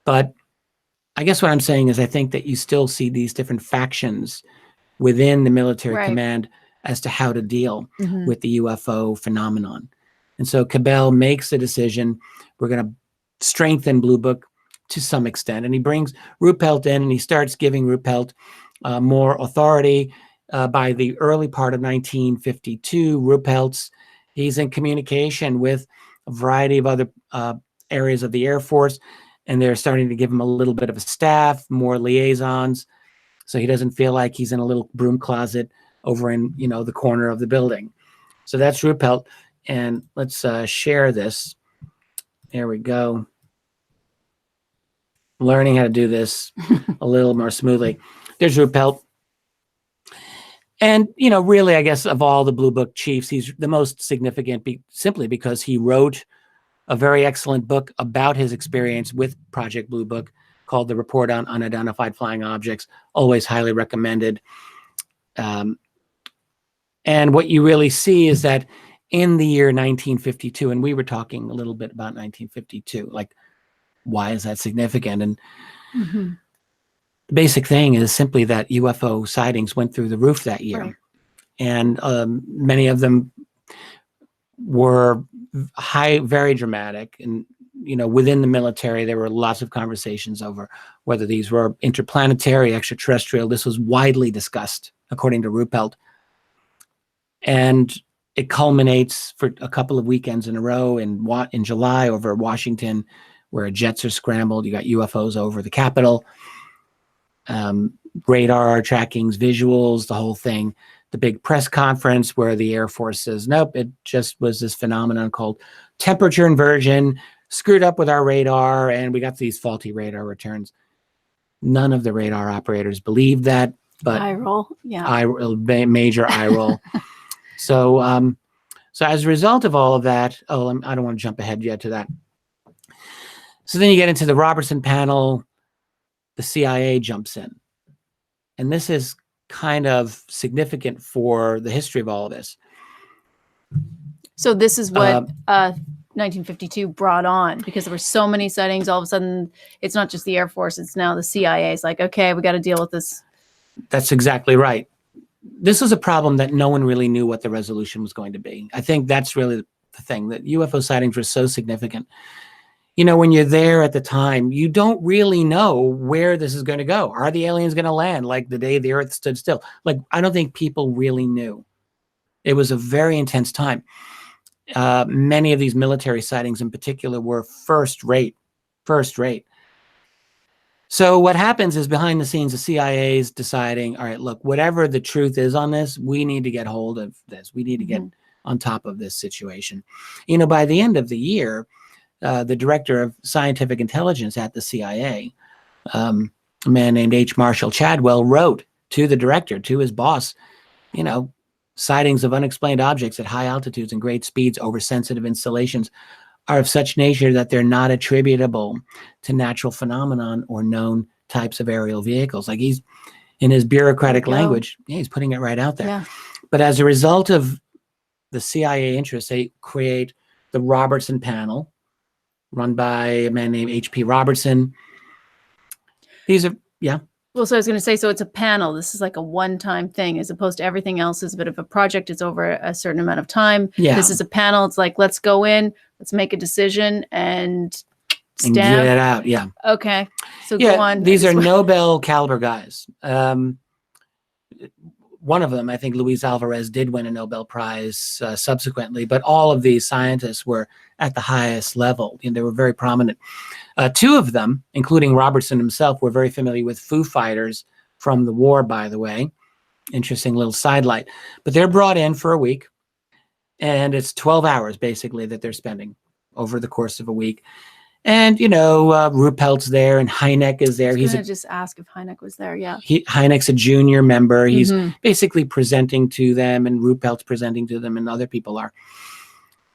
But I guess what I'm saying is I think that you still see these different factions within the military command as to how to deal with the UFO phenomenon. And so Cabell makes the decision, we're going to strengthen Blue Book to some extent. And he brings Ruppelt in, and he starts giving Ruppelt more authority. By the early part of 1952, he's in communication with a variety of other areas of the Air Force, and they're starting to give him a little bit of a staff, more liaisons, so he doesn't feel like he's in a little broom closet over in, the corner of the building. So that's Ruppelt. And let's share this. There we go. Learning how to do this a little more smoothly. There's Ruppelt. And, really, I guess, of all the Blue Book chiefs, he's the most significant simply because he wrote a very excellent book about his experience with Project Blue Book called The Report on Unidentified Flying Objects. Always highly recommended. And what you really see is that in the year 1952, and we were talking a little bit about 1952, like, why is that significant? And the basic thing is simply that UFO sightings went through the roof that year. Right. And many of them were very dramatic. And, within the military, there were lots of conversations over whether these were interplanetary, extraterrestrial. This was widely discussed, according to Ruppelt. And it culminates for a couple of weekends in a row in July over Washington, where jets are scrambled. You got UFOs over the Capitol, radar trackings, visuals, the whole thing. The big press conference where the Air Force says, nope, it just was this phenomenon called temperature inversion, screwed up with our radar, and we got these faulty radar returns. None of the radar operators believed that, but eye roll, yeah, major eye roll. So as a result of all of that, I don't want to jump ahead yet to that. So then you get into the Robertson Panel, the CIA jumps in. And this is kind of significant for the history of all of this. So this is what 1952 brought on, because there were so many sightings. All of a sudden, it's not just the Air Force, it's now the CIA. It's like, okay, we got to deal with this. That's exactly right. This was a problem that no one really knew what the resolution was going to be. I think that's really the thing, that UFO sightings were so significant. When you're there at the time, you don't really know where this is going to go. Are the aliens going to land like the day the Earth stood still? Like, I don't think people really knew. It was a very intense time. Many of these military sightings in particular were first rate. So what happens is, behind the scenes, the CIA is deciding, all right, look, whatever the truth is on this, we need to get hold of this. We need to get on top of this situation. By the end of the year, the director of scientific intelligence at the CIA, a man named H. Marshall Chadwell, wrote to the director, to his boss, sightings of unexplained objects at high altitudes and great speeds over sensitive installations are of such nature that they're not attributable to natural phenomenon or known types of aerial vehicles. Like, he's, in his bureaucratic language, he's putting it right out there. Yeah. But as a result of the CIA interest, they create the Robertson Panel, run by a man named H.P. Robertson. These are, yeah. Well, so I was going to say, so it's a panel. This is like a one-time thing, as opposed to everything else is a bit of a project. It's over a certain amount of time. Yeah. This is a panel. It's like, let's go in, let's make a decision and stamp. And get it out, yeah. Okay, so yeah, go on. These are Nobel caliber guys. One of them, I think Luis Alvarez, did win a Nobel Prize subsequently, but all of these scientists were at the highest level. They were very prominent. Two of them, including Robertson himself, were very familiar with Foo Fighters from the war, by the way. Interesting little sidelight. But they're brought in for a week, and it's 12 hours, basically, that they're spending over the course of a week. And, Ruppelt's there, and Hynek is there. He's going to just ask if Hynek was there, yeah. Hynek's a junior member. He's basically presenting to them, and Ruppelt's presenting to them, and other people are.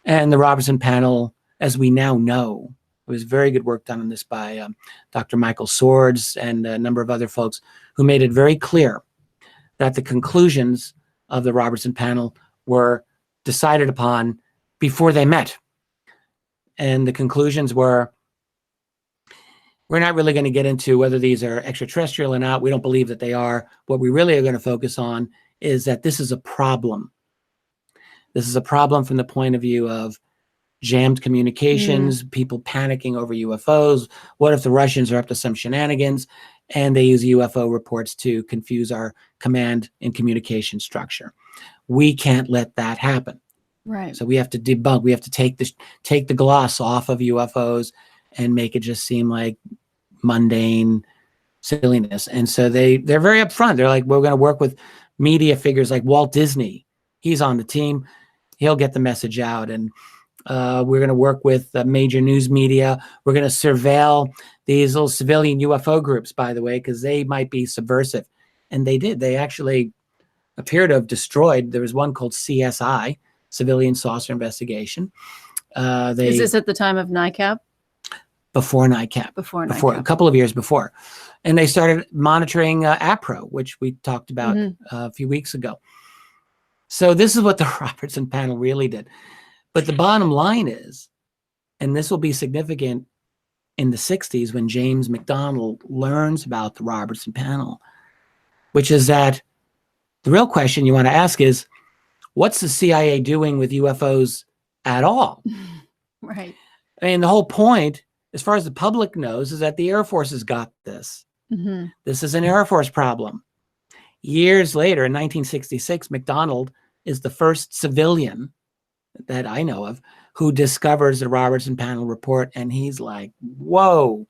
And the Robertson Panel, as we now know, it was very good work done on this by Dr. Michael Swords and a number of other folks, who made it very clear that the conclusions of the Robertson Panel were decided upon before they met. And the conclusions were, we're not really going to get into whether these are extraterrestrial or not. We don't believe that they are. What we really are going to focus on is that this is a problem. This is a problem from the point of view of jammed communications, people panicking over UFOs. What if the Russians are up to some shenanigans? And they use UFO reports to confuse our command and communication structure. We can't let that happen. Right. So we have to debunk. We have to take the gloss off of UFOs and make it just seem like mundane silliness. And so they're very upfront. They're like, we're going to work with media figures like Walt Disney. He's on the team. He'll get the message out. And we're going to work with major news media. We're going to surveil these little civilian UFO groups, by the way, because they might be subversive. And they did. They actually appear to have destroyed. There was one called CSI, Civilian Saucer Investigation. Is this at the time of NICAP? Before NICAP. Before NICAP. A couple of years before. And they started monitoring APRO, which we talked about a few weeks ago. So this is what the Robertson Panel really did. But the bottom line is, and this will be significant in the 60s when James McDonald learns about the Robertson Panel, which is that the real question you want to ask is, what's the CIA doing with UFOs at all? Right. I mean, the whole point, as far as the public knows, is that the Air Force has got this. This is an Air Force problem. Years later, in 1966, McDonald is the first civilian that I know of who discovers the Robertson Panel report, and he's like, whoa,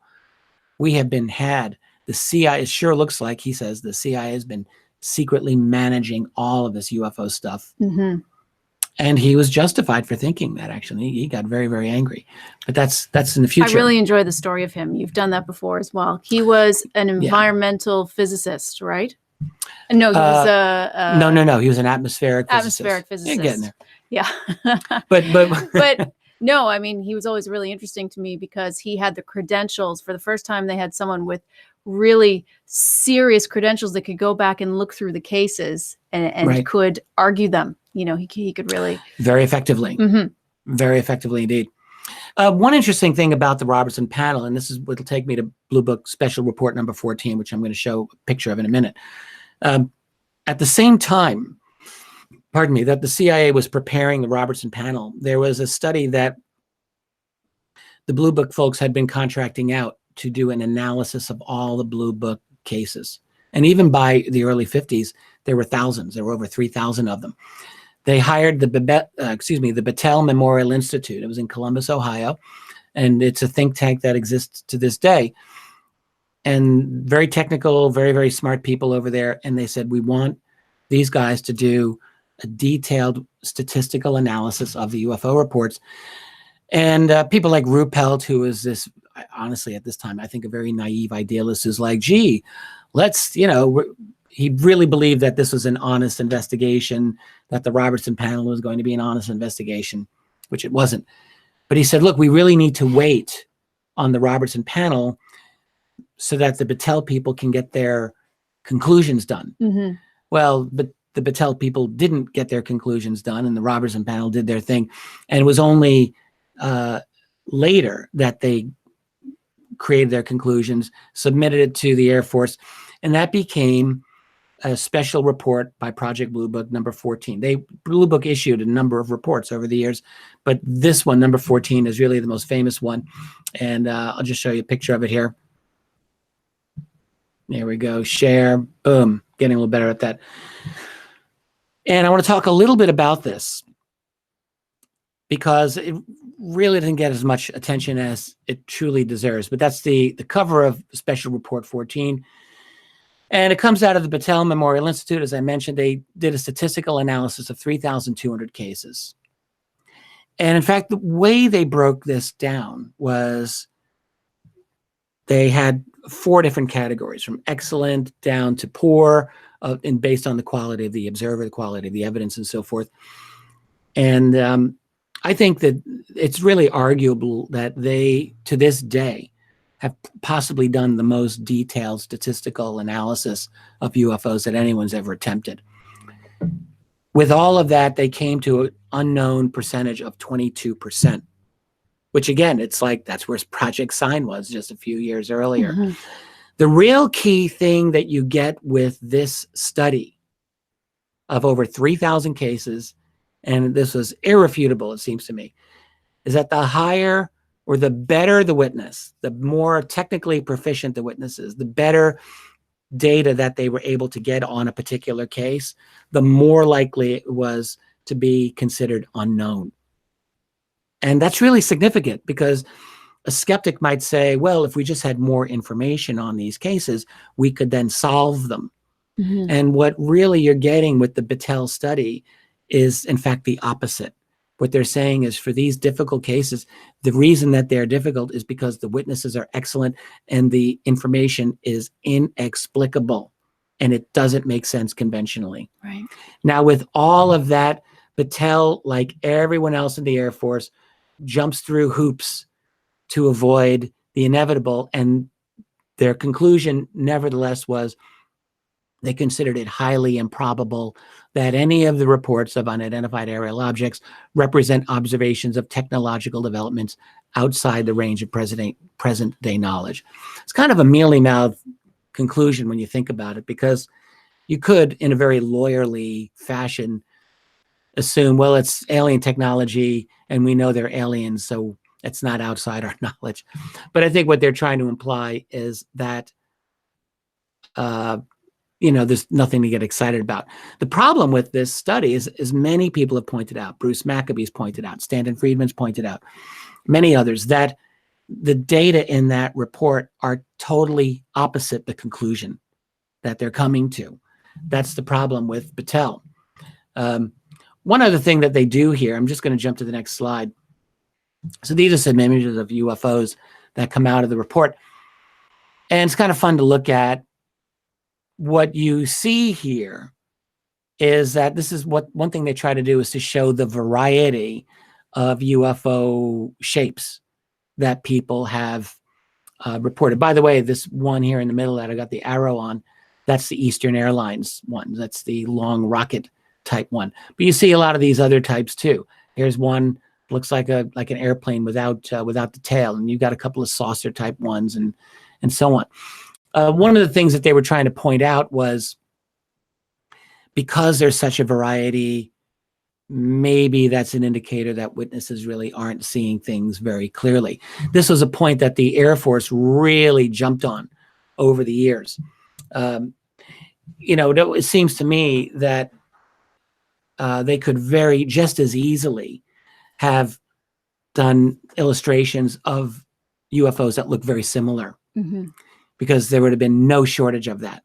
we have been had. The CIA, it sure looks like, he says, the CIA has been secretly managing all of this UFO stuff. And he was justified for thinking that, actually. He got very, very angry. But that's in the future. I really enjoy the story of him. You've done that before as well. He was an environmental physicist, right? No, he was a no. He was an atmospheric physicist. You're getting there. Yeah. But no, I mean, he was always really interesting to me because he had the credentials. For the first time, they had someone with really serious credentials that could go back and look through the cases and could argue them. You know, he could really very effectively, very effectively indeed. One interesting thing about the Robertson Panel, and this is what will take me to Blue Book Special Report number 14, which I'm going to show a picture of in a minute. At the same time, pardon me, that the CIA was preparing the Robertson Panel, there was a study that the Blue Book folks had been contracting out to do an analysis of all the Blue Book cases. And even by the early 50s, there were thousands. There were over 3,000 of them. They hired the Battelle Memorial Institute. It was in Columbus, Ohio, and it's a think tank that exists to this day. And very technical, very, very smart people over there. And they said, we want these guys to do a detailed statistical analysis of the UFO reports. And people like Ruppelt, who is this, honestly, at this time, I think a very naive idealist, is like, gee, let's, he really believed that this was an honest investigation, that the Robertson Panel was going to be an honest investigation, which it wasn't. But he said, look, we really need to wait on the Robertson Panel so that the Battelle people can get their conclusions done. Well, but the Battelle people didn't get their conclusions done, and the Robertson Panel did their thing. And it was only later that they created their conclusions, submitted it to the Air Force, and that became a special report by Project Blue Book number 14. Blue Book issued a number of reports over the years, but this one, number 14, is really the most famous one. And I'll just show you a picture of it here. There we go. Share. Boom. Getting a little better at that. And I want to talk a little bit about this because it really didn't get as much attention as it truly deserves. But that's the cover of Special Report 14. And it comes out of the Battelle Memorial Institute. As I mentioned, they did a statistical analysis of 3,200 cases. And in fact, the way they broke this down was they had 4 different categories, from excellent down to poor, and based on the quality of the observer, the quality of the evidence, and so forth. And I think that it's really arguable that they, to this day, have possibly done the most detailed statistical analysis of UFOs that anyone's ever attempted. With all of that, they came to an unknown percentage of 22%, which again, it's like that's where Project Sign was just a few years earlier. The real key thing that you get with this study of over 3,000 cases, and this was irrefutable, it seems to me, is that the higher or the better the witness, the more technically proficient the witness is, the better data that they were able to get on a particular case, the more likely it was to be considered unknown. And that's really significant, because a skeptic might say, well, if we just had more information on these cases, we could then solve them. And what really you're getting with the Battelle study is, in fact, the opposite. What they're saying is, for these difficult cases, the reason that they're difficult is because the witnesses are excellent and the information is inexplicable and it doesn't make sense conventionally. Right. Now, with all of that, Battelle, like everyone else in the Air Force, jumps through hoops to avoid the inevitable. And their conclusion, nevertheless, was they considered it highly improbable that any of the reports of unidentified aerial objects represent observations of technological developments outside the range of present-day knowledge. It's kind of a mealy-mouthed conclusion when you think about it, because you could, in a very lawyerly fashion, assume, well, it's alien technology and we know they're aliens, so it's not outside our knowledge. But I think what they're trying to imply is that there's nothing to get excited about. The problem with this study is, as many people have pointed out, Bruce Maccabee's pointed out, Stanton Friedman's pointed out, many others, that the data in that report are totally opposite the conclusion that they're coming to. That's the problem with Battelle. One other thing that they do here, I'm just going to jump to the next slide. So these are some images of UFOs that come out of the report. And it's kind of fun to look at. What you see here is that this is one thing they try to do is to show the variety of UFO shapes that people have reported. By the way, this one here in the middle that I got the arrow on, that's the Eastern Airlines one. That's the long rocket type one. But you see a lot of these other types too. Here's one, looks like an airplane without the tail, and you've got a couple of saucer type ones and so on. One of the things that they were trying to point out was, because there's such a variety, maybe that's an indicator that witnesses really aren't seeing things very clearly. This was a point that the Air Force really jumped on over the years. It seems to me that they could just as easily have done illustrations of UFOs that look very similar. Because there would have been no shortage of that.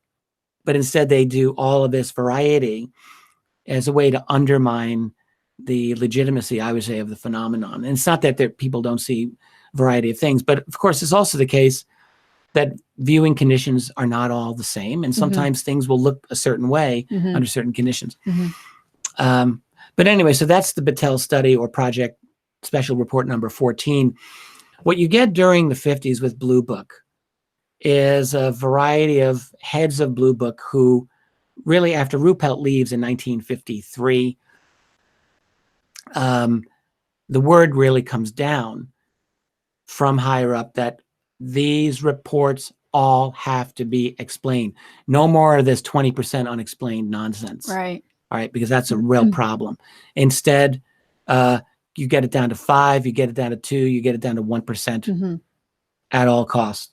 But instead, they do all of this variety as a way to undermine the legitimacy, I would say, of the phenomenon. And it's not that people don't see a variety of things, but of course, it's also the case that viewing conditions are not all the same. And sometimes things will look a certain way under certain conditions. But anyway, so that's the Battelle study, or project special report number 14. What you get during the 50s with Blue Book is a variety of heads of Blue Book who really, after Ruppelt leaves in 1953, the word really comes down from higher up that these reports all have to be explained. No more of this 20% unexplained nonsense. Right. All right, because that's a real problem. Instead, you get it down to 5, you get it down to 2, you get it down to 1% at all costs.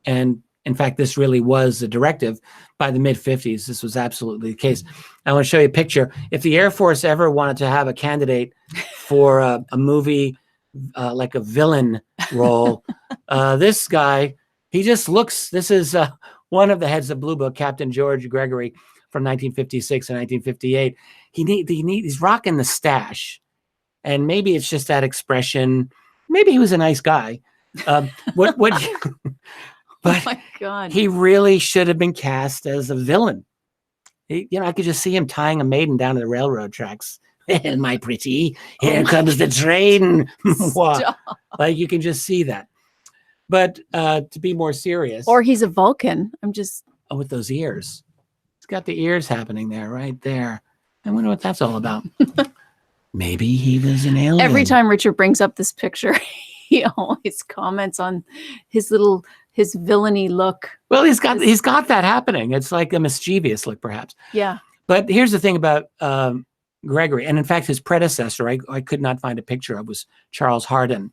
And in fact, this really was the directive by the mid-50s. This was absolutely the case. I want to show you a picture. If the Air Force ever wanted to have a candidate for a movie like a villain role, this guy, he just looks, this is one of the heads of Blue Book, Captain George Gregory, from 1956 and 1958. He's rocking the stash. And maybe it's just that expression. Maybe he was a nice guy. But oh my God. He really should have been cast as a villain. I could just see him tying a maiden down to the railroad tracks. And my pretty, here comes the train. Like, you can just see that. But to be more serious. Or he's a Vulcan. Oh, with those ears. He's got the ears happening there, right there. I wonder what that's all about. Maybe he was an alien. Every time Richard brings up this picture, he always comments on his villainy look. Well, he's got that happening. It's like a mischievous look, perhaps. Yeah. But here's the thing about Gregory. And in fact, his predecessor, I could not find a picture of, was Charles Hardin.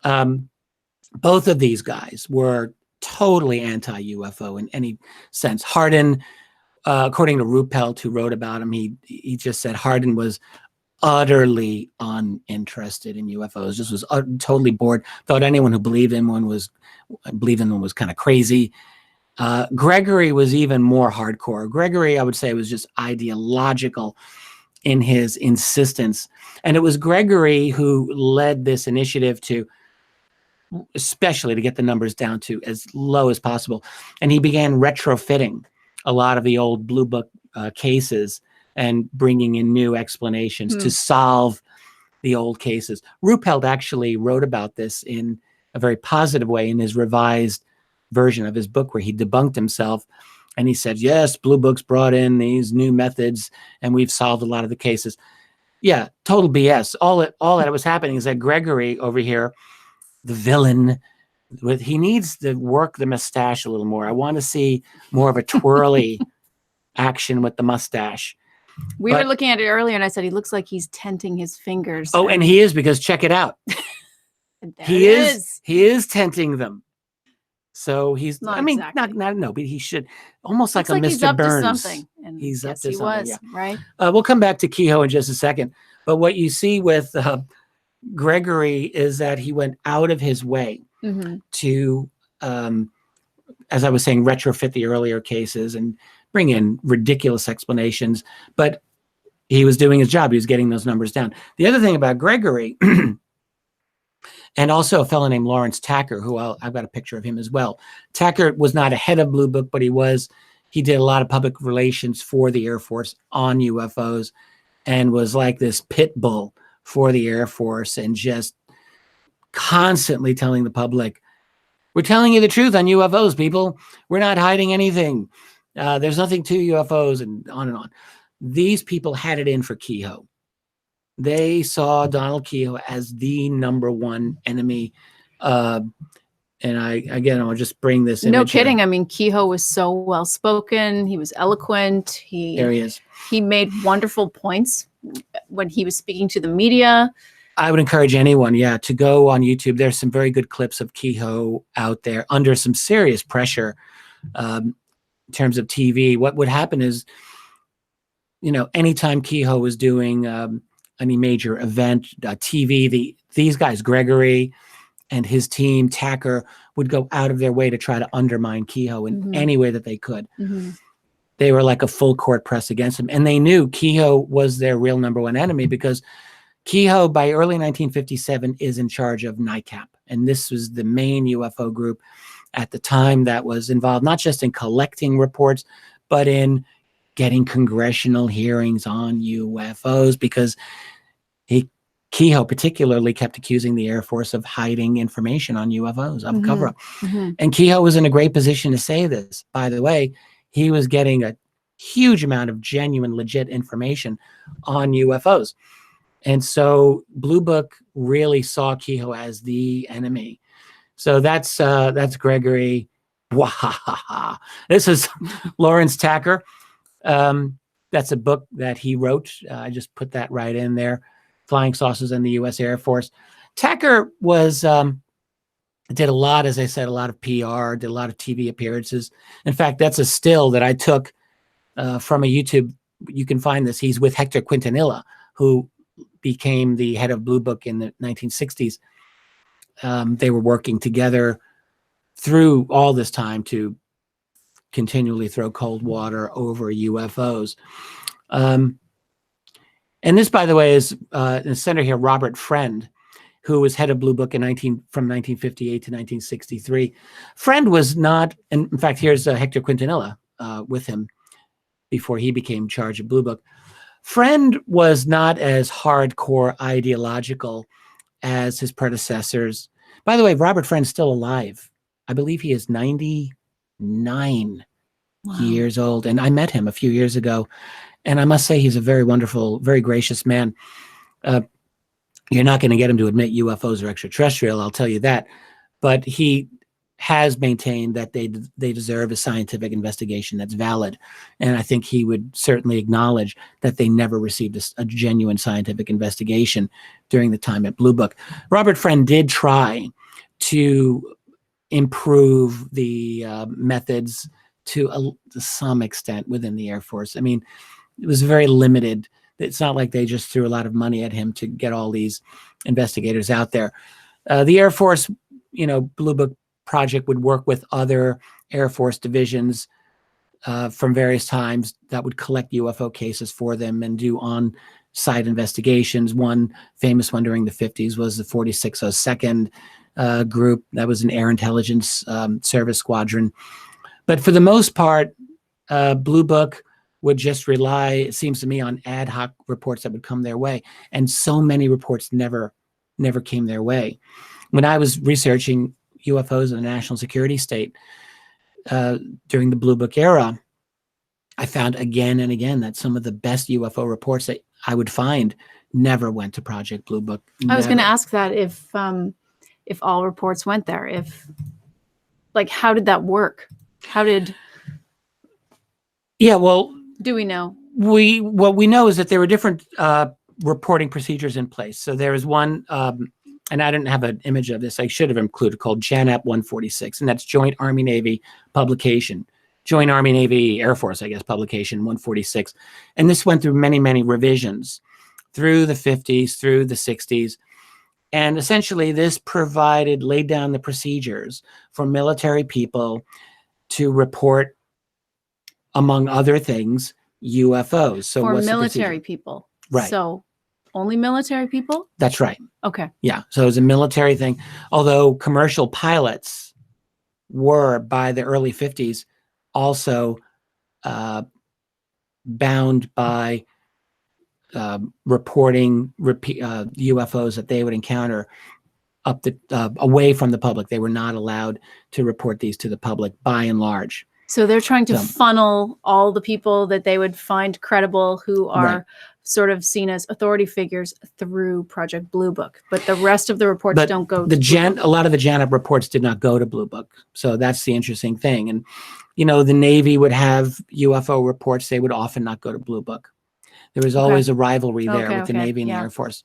Both of these guys were totally anti-UFO in any sense. Hardin, according to Ruppelt, who wrote about him, he just said Hardin was utterly uninterested in UFOs, just was totally bored, thought anyone who believed in one was kind of crazy. Gregory was even more hardcore. Gregory, I would say, was just ideological in his insistence. And it was Gregory who led this initiative especially to get the numbers down to as low as possible. And he began retrofitting a lot of the old Blue Book cases and bringing in new explanations to solve the old cases. Ruppelt actually wrote about this in a very positive way in his revised version of his book, where he debunked himself. And he said, yes, Blue Book's brought in these new methods and we've solved a lot of the cases. Yeah, total BS. All that was happening is that Gregory over here, the villain, he needs to work the mustache a little more. I want to see more of a twirly action with the mustache. We were looking at it earlier and I said, he looks like he's tenting his fingers. Oh, and he is, because check it out. He is tenting them. So he's, not I mean, exactly. but he should, almost like Looks a like Mr. he's up Burns. to something. And He's up yes, to he something, was, yeah. right? We'll come back to Kehoe in just a second. But what you see with Gregory is that he went out of his way to, as I was saying, retrofit the earlier cases and bring in ridiculous explanations. But he was doing his job. He was getting those numbers down. The other thing about Gregory, and also a fellow named Lawrence Tacker, who I've got a picture of him as well. Tacker was not a head of Blue Book, but he did a lot of public relations for the Air Force on UFOs and was like this pit bull for the Air Force and just constantly telling the public, we're telling you the truth on UFOs, people. We're not hiding anything. There's nothing to UFOs, and on and on. These people had it in for Kehoe. They saw Donald Kehoe as the #1 enemy. And I'll just bring this in. No kidding. I mean, Kehoe was so well-spoken. He was eloquent. There he is. He made wonderful points when he was speaking to the media. I would encourage anyone, to go on YouTube. There's some very good clips of Kehoe out there under some serious pressure in terms of TV. What would happen is, anytime Kehoe was doing any major event, TV, these guys, Gregory and his team, Tacker, would go out of their way to try to undermine Kehoe in any way that they could. They were like a full court press against him. And they knew Kehoe was their real #1 enemy, because Kehoe, by early 1957, is in charge of NICAP. And this was the main UFO group at the time that was involved not just in collecting reports, but in getting congressional hearings on UFOs, because Kehoe particularly kept accusing the Air Force of hiding information on UFOs, of cover-up. And Kehoe was in a great position to say this. By the way, he was getting a huge amount of genuine, legit information on UFOs. And so Blue Book really saw Kehoe as the enemy. So that's Gregory. This is Lawrence Tacker. That's a book that he wrote. I just put that right in there. Flying Saucers and the U.S. Air Force. Tacker did a lot, as I said, a lot of PR, did a lot of TV appearances. In fact, that's a still that I took from a YouTube. You can find this. He's with Hector Quintanilla, who became the head of Blue Book in the 1960s. They were working together through all this time to continually throw cold water over UFOs. And this, by the way, is in the center here, Robert Friend, who was head of Blue Book from 1958 to 1963. Friend was not, and in fact, here's Hector Quintanilla with him before he became charge of Blue Book. Friend was not as hardcore ideological as his predecessors. By the way, Robert Friend's still alive. I believe he is 99 years old. And I met him a few years ago. And I must say, he's a very wonderful, very gracious man. You're not going to get him to admit UFOs are extraterrestrial, I'll tell you that. But he has maintained that they deserve a scientific investigation that's valid. And I think he would certainly acknowledge that they never received a genuine scientific investigation during the time at Blue Book. Robert Friend did try to improve the methods to some extent within the Air Force. I mean, it was very limited. It's not like they just threw a lot of money at him to get all these investigators out there. The Air Force, Blue Book project would work with other Air Force divisions from various times that would collect UFO cases for them and do on-site investigations. One famous one during the 50s was the 4602nd group. That was an air intelligence service squadron. But for the most part, Blue Book would just rely, it seems to me, on ad hoc reports that would come their way. And so many reports never came their way. When I was researching UFOs in the national security state during the Blue Book era, I found again and again that some of the best UFO reports that I would find never went to Project Blue Book. I was going to ask that if all reports went there, how did that work? Yeah, well, do we know? What we know is that there were different reporting procedures in place. So there was one, and I didn't have an image of this, I should have included, called JANAP 146, and that's Joint Army-Navy publication. Joint Army-Navy Air Force, I guess, publication 146. And this went through many, many revisions through the 50s, through the 60s. And essentially this laid down the procedures for military people to report, among other things, UFOs. So for military people. Right. So only military people? That's right. Okay. Yeah. So it was a military thing. Although commercial pilots were, by the early 50s, also bound by reporting UFOs that they would encounter away from the public. They were not allowed to report these to the public by and large. So they're trying to funnel all the people that they would find credible who are sort of seen as authority figures through Project Blue Book. But the rest of the reports don't go to Blue Book. A lot of the JANAP reports did not go to Blue Book. So that's the interesting thing. And, the Navy would have UFO reports. They would often not go to Blue Book. There was always a rivalry there with the Navy and the Air Force.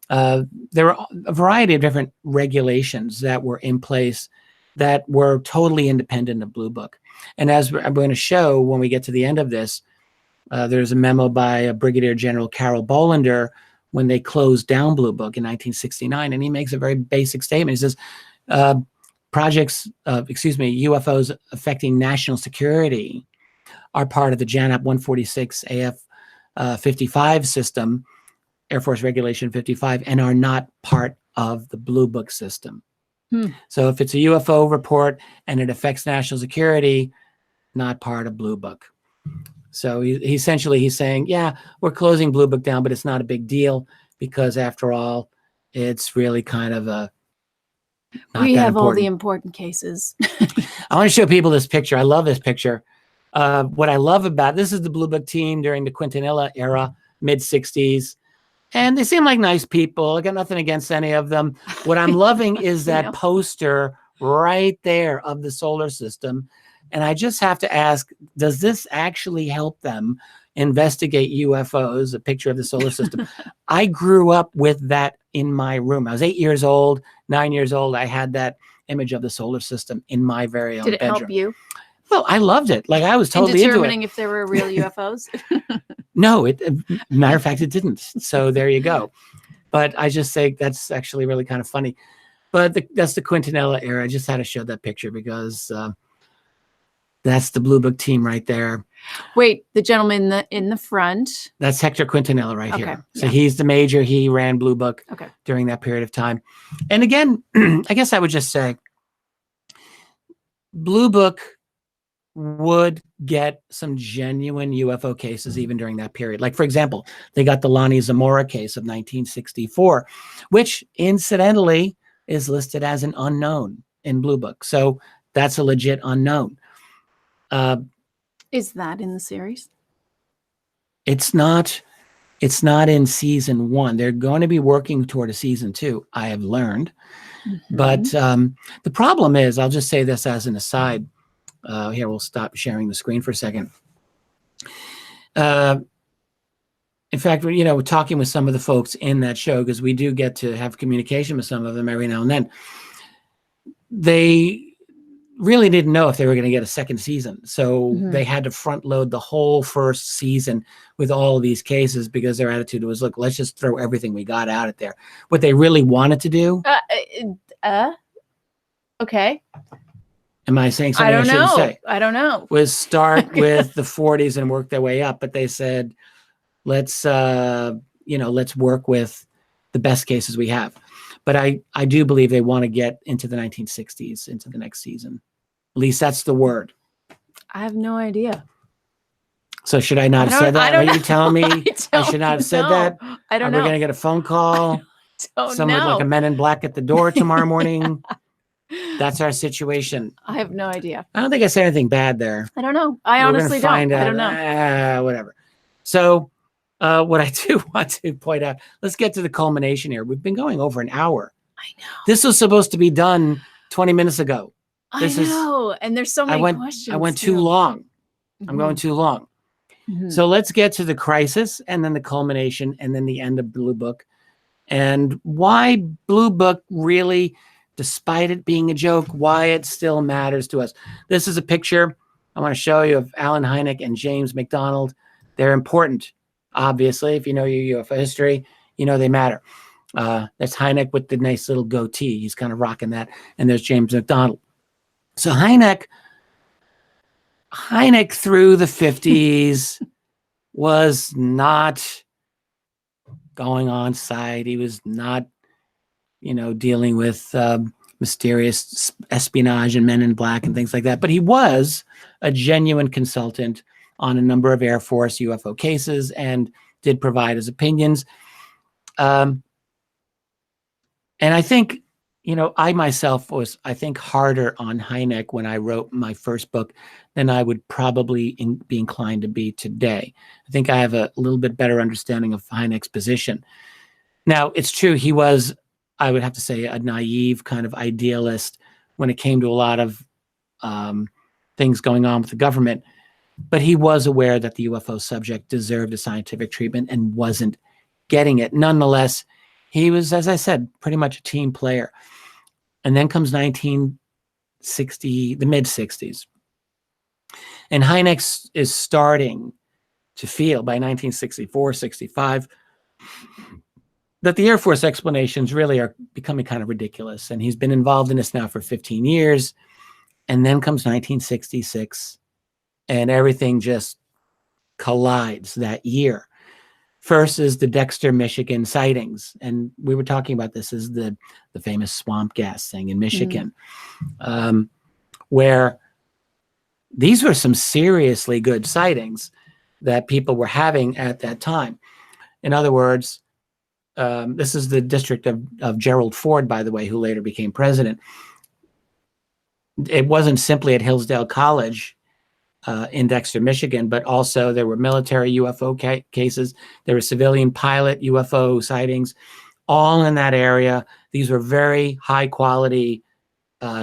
There were a variety of different regulations that were in place that were totally independent of Blue Book. And as I'm going to show when we get to the end of this, there's a memo by Brigadier General Carol Bolander when they closed down Blue Book in 1969, and he makes a very basic statement. He says, UFOs affecting national security are part of the JANAP 146 AF 55 system, Air Force Regulation 55, and are not part of the Blue Book system. So if it's a UFO report and it affects national security, not part of Blue Book. So he's saying, yeah, we're closing Blue Book down, but it's not a big deal because after all, it's really kind of we have all the important cases. I want to show people this picture. I love this picture. What I love about this is the Blue Book team during the Quintanilla era, mid-60s. And they seem like nice people. I got nothing against any of them. What I'm loving is that poster right there of the solar system. And I just have to ask, does this actually help them investigate UFOs, a picture of the solar system? I grew up with that in my room. I was 8 years old, 9 years old. I had that image of the solar system in my very own bedroom. Did it help you? Well, I loved it. Like I was totally into it. Determining if there were real UFOs? No, matter of fact, it didn't. So there you go. But I just say that's actually really kind of funny. But that's the Quintanilla era. I just had to show that picture because that's the Blue Book team right there. Wait, the gentleman in the front. That's Hector Quintanilla right here. So he's the major. He ran Blue Book during that period of time. And again, I guess I would just say Blue Book would get some genuine UFO cases even during that period. Like, for example, they got the Lonnie Zamora case of 1964, which incidentally is listed as an unknown in Blue Book. So that's a legit unknown. Is that in the series? It's not in season 1. They're going to be working toward a season 2, I have learned. But the problem is, I'll just say this as an aside. Here, we'll stop sharing the screen for a second. In fact, we're talking with some of the folks in that show, because we do get to have communication with some of them every now and then. They really didn't know if they were going to get a second season. So they had to front load the whole first season with all of these cases, because their attitude was, look, let's just throw everything we got out there. What they really wanted to do. Okay. Am I saying something I shouldn't say? I don't know. Was start with the 40s and work their way up. But they said, let's work with the best cases we have. But I do believe they want to get into the 1960s, into the next season. At least that's the word. I have no idea. So should I not have said that? Are you telling me I should not have said that? I don't know. Are we going to get a phone call? Someone with like a Men in Black at the door tomorrow morning? That's our situation. I have no idea. I don't think I said anything bad there. I don't know. I honestly don't. I don't know. Whatever. So what I do want to point out, let's get to the culmination here. We've been going over an hour. I know. This was supposed to be done 20 minutes ago. I know. And there's so many questions. I went too long. I'm going too long. So let's get to the crisis, and then the culmination, and then the end of Blue Book. And why Blue Book really, despite it being a joke, why it still matters to us. This is a picture I want to show you of Alan Hynek and James McDonald. They're important, obviously. If you know your UFO history, you know they matter. That's Hynek with the nice little goatee. He's kind of rocking that. And there's James McDonald. So Hynek through the 50s was not going on site. He was not, dealing with mysterious espionage and Men in Black and things like that. But he was a genuine consultant on a number of Air Force UFO cases and did provide his opinions. And I think, I myself was, harder on Hynek when I wrote my first book than I would probably be inclined to be today. I think I have a little bit better understanding of Hynek's position. Now, it's true, he was, I would have to say, a naive kind of idealist when it came to a lot of things going on with the government. But he was aware that the UFO subject deserved a scientific treatment and wasn't getting it. Nonetheless, he was, as I said, pretty much a team player. And then comes 1960, the mid-60s. And Hynek is starting to feel, by 1964, 65, that the Air Force explanations really are becoming kind of ridiculous. And he's been involved in this now for 15 years. And then comes 1966, and everything just collides that year. First is the Dexter, Michigan sightings. And we were talking about this as the famous swamp gas thing in Michigan, where these were some seriously good sightings that people were having at that time. In other words, this is the district of Gerald Ford, by the way, who later became president. It wasn't simply at Hillsdale College in Dexter, Michigan, but also there were military UFO cases. There were civilian pilot UFO sightings, all in that area. These were very high quality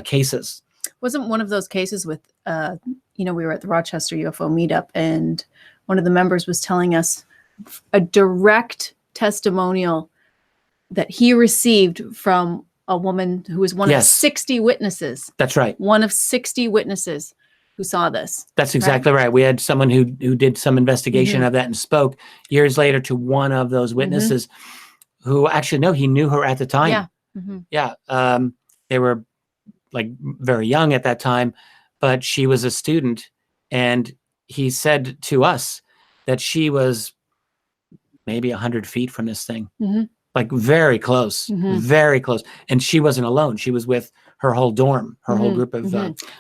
cases. Wasn't one of those cases with, we were at the Rochester UFO meetup, and one of the members was telling us a direct testimonial that he received from a woman who was one of 60 witnesses. That's right. One of 60 witnesses who saw this. That's exactly right. We had someone who did some investigation of that and spoke years later to one of those witnesses who actually, no, he knew her at the time. Yeah. They were like very young at that time, but she was a student, and he said to us that she was maybe 100 feet from this thing, like very close, very close. And she wasn't alone. She was with her whole dorm, her whole group of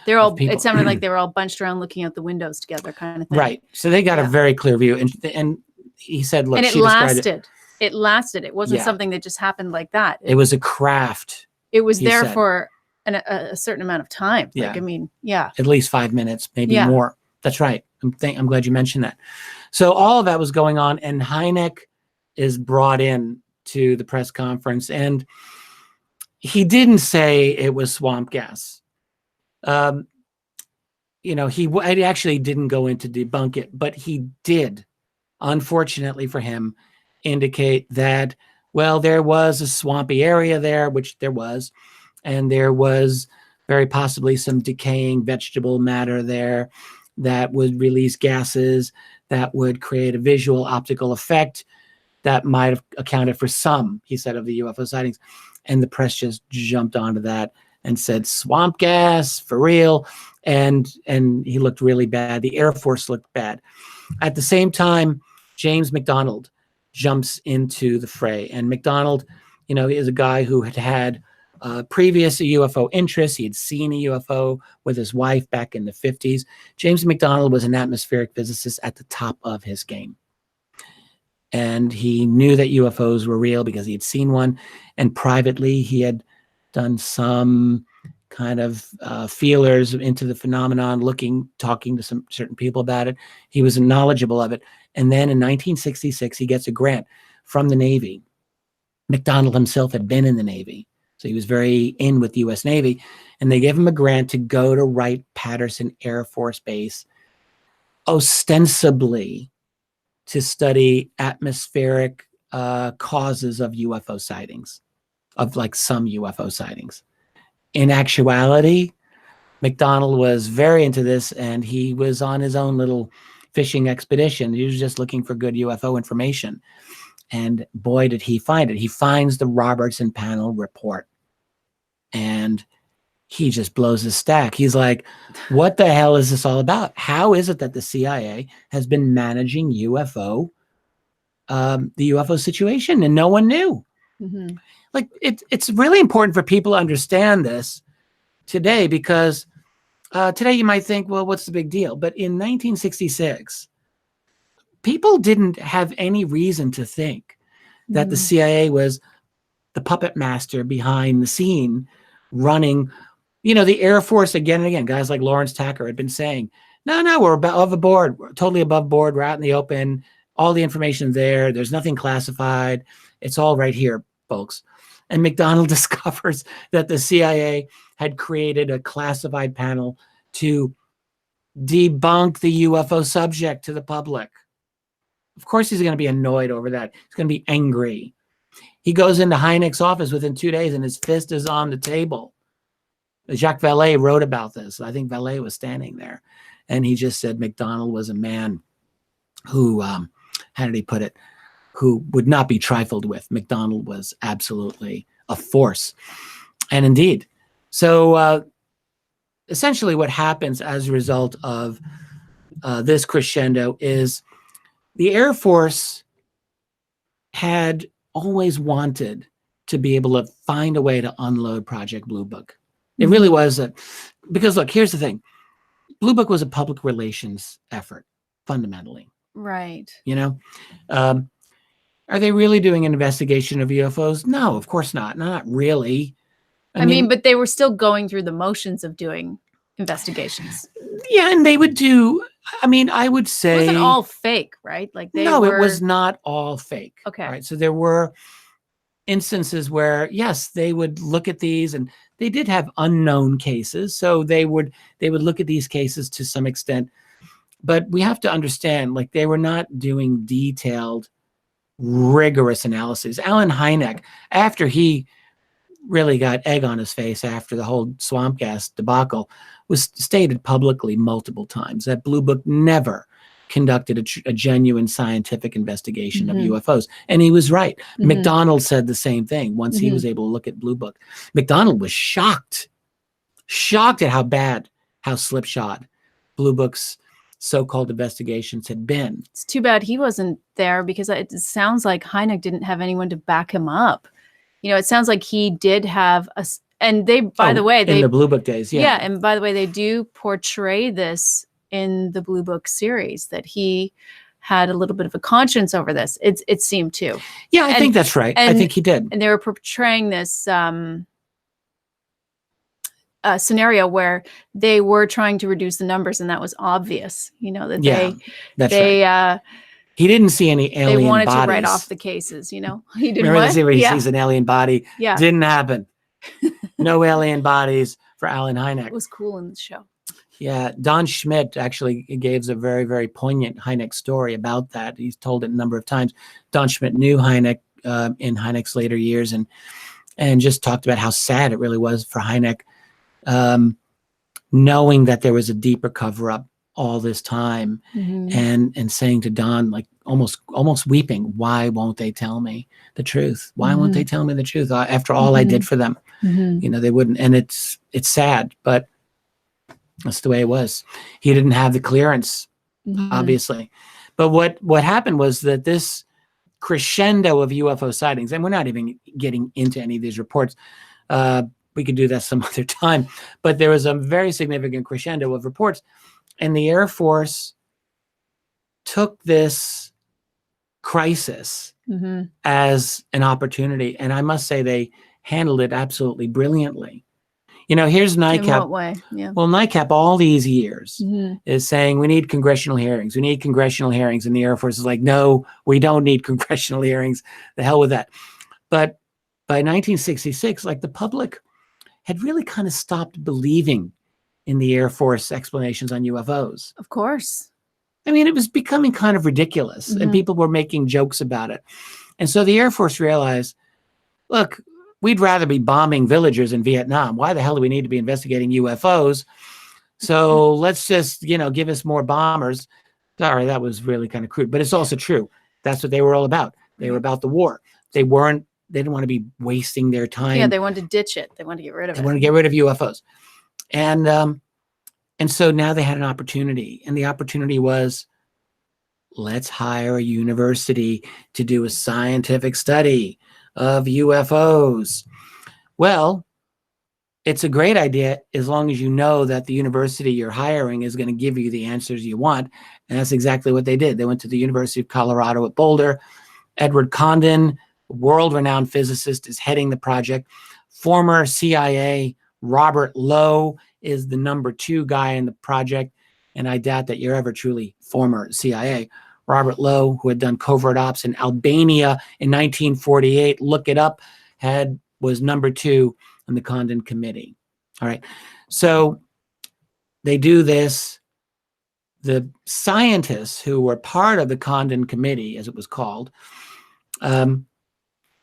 they're all, of people. It sounded like they were all bunched around looking out the windows together, kind of thing. Right. So they got a very clear view. And he said, look, and it lasted. It lasted. It wasn't something that just happened like that. It was a craft. It was there for a certain amount of time. Yeah. Like, I mean, yeah. At least 5 minutes, maybe more. That's right. I'm glad you mentioned that. So all of that was going on, and Hynek is brought in to the press conference, and he didn't say it was swamp gas. You know, he actually didn't go in to debunk it, but he did, unfortunately for him, indicate that, well, there was a swampy area there, which there was, and there was very possibly some decaying vegetable matter there that would release gases that would create a visual optical effect that might have accounted for some, he said, of the UFO sightings. And the press just jumped onto that and said, swamp gas, for real. And he looked really bad. The Air Force looked bad. At the same time, James McDonald jumps into the fray. And McDonald, you know, is a guy who had previous UFO interests. He had seen a UFO with his wife back in the 50s. James McDonald was an atmospheric physicist at the top of his game. And he knew that UFOs were real because he had seen one. And privately, he had done some kind of feelers into the phenomenon, talking to some certain people about it. He was knowledgeable of it. And then in 1966, he gets a grant from the Navy. McDonald himself had been in the Navy, so he was very in with the U.S. Navy. And they gave him a grant to go to Wright-Patterson Air Force Base, ostensibly to study atmospheric causes of UFO sightings, of like some UFO sightings. In actuality, McDonald was very into this, and he was on his own little fishing expedition. He was just looking for good UFO information. And boy, did he find it. He finds the Robertson Panel report, and he just blows his stack. He's like, what the hell is this all about? How is it that the CIA has been managing the UFO situation and no one knew? Mm-hmm. Like, it's really important for people to understand this today, because today you might think, well, what's the big deal? But in 1966, people didn't have any reason to think that the CIA was the puppet master behind the scene running. You know, the Air Force, again and again, guys like Lawrence Tacker had been saying, no, we're above board. We're totally above board. We're out in the open. All the information there. There's nothing classified. It's all right here, folks. And McDonald discovers that the CIA had created a classified panel to debunk the UFO subject to the public. Of course, he's going to be annoyed over that. He's going to be angry. He goes into Hynek's office within 2 days, and his fist is on the table. Jacques Vallée wrote about this. I think Vallée was standing there, and he just said McDonald was a man who, how did he put it, who would not be trifled with. McDonald was absolutely a force. And indeed. So essentially what happens as a result of this crescendo is the Air Force had always wanted to be able to find a way to unload Project Blue Book. It really was because look, here's the thing. Blue Book was a public relations effort, fundamentally. Right. You know, are they really doing an investigation of UFOs? No, of course not. Not really. I mean, but they were still going through the motions of doing investigations. Yeah, and they would do, I mean, I would say... It wasn't all fake, right? Like they No, were... it was not all fake. Okay. Right? So there were instances where, yes, they would look at these, and they did have unknown cases. So they would look at these cases to some extent. But we have to understand, like, they were not doing detailed, rigorous analysis. Alan Hynek, after he really got egg on his face after the whole swamp gas debacle, was stated publicly multiple times that Blue Book never conducted a genuine scientific investigation of UFOs. And he was right. McDonald said the same thing once he was able to look at Blue Book. McDonald was shocked at how slipshod Blue Book's so-called investigations had been. It's too bad he wasn't there, because it sounds like Hynek didn't have anyone to back him up. You know, it sounds like he did have a, and they, by the way, in the Blue Book days, yeah, and by the way, they do portray this in the Blue Book series, that he had a little bit of a conscience over this. It seemed to. Yeah, I think that's right. I think he did. And they were portraying this scenario where they were trying to reduce the numbers, and that was obvious. You know, that right. He didn't see any alien bodies. They wanted to write off the cases, you know. He didn't Remember the scene where he Yeah. sees an alien body? Yeah. Didn't happen. No alien bodies for Alan It Hynek. was cool in the show. Yeah, Don Schmidt actually gave a very, very poignant Hynek story about that. He's told it a number of times. Don Schmidt knew Hynek in Hynek's later years, and just talked about how sad it really was for Hynek, knowing that there was a deeper cover-up all this time, and saying to Don, like almost weeping, why won't they tell me the truth? Why won't they tell me the truth after all I did for them? You know, they wouldn't. And it's sad, but that's the way it was. He didn't have the clearance, obviously. But what happened was that this crescendo of UFO sightings, and we're not even getting into any of these reports. We could do that some other time. But there was a very significant crescendo of reports. And the Air Force took this crisis as an opportunity. And I must say they handled it absolutely brilliantly. You know, here's NICAP. In what way? Yeah. Well, NICAP all these years is saying we need congressional hearings. We need congressional hearings. And the Air Force is like, no, we don't need congressional hearings. The hell with that. But by 1966, like the public had really kind of stopped believing in the Air Force explanations on UFOs. Of course. I mean, it was becoming kind of ridiculous and people were making jokes about it. And so the Air Force realized, look, we'd rather be bombing villagers in Vietnam. Why the hell do we need to be investigating UFOs? So let's just, you know, give us more bombers. Sorry, that was really kind of crude, but it's also true. That's what they were all about. They were about the war. They didn't want to be wasting their time. Yeah, they wanted to ditch it. They wanted to get rid of it. They wanted to get rid of UFOs. And so now they had an opportunity, and the opportunity was, let's hire a university to do a scientific study of UFOs. Well, it's a great idea as long as you know that the university you're hiring is going to give you the answers you want. And that's exactly what they did. They went to the University of Colorado at Boulder. Edward Condon, world-renowned physicist, is heading the project. Former CIA Robert Lowe is the #2 guy in the project. And I doubt that you're ever truly former CIA. Robert Lowe, who had done covert ops in Albania in 1948, look it up, was #2 on the Condon Committee. All right. So they do this. The scientists who were part of the Condon Committee, as it was called,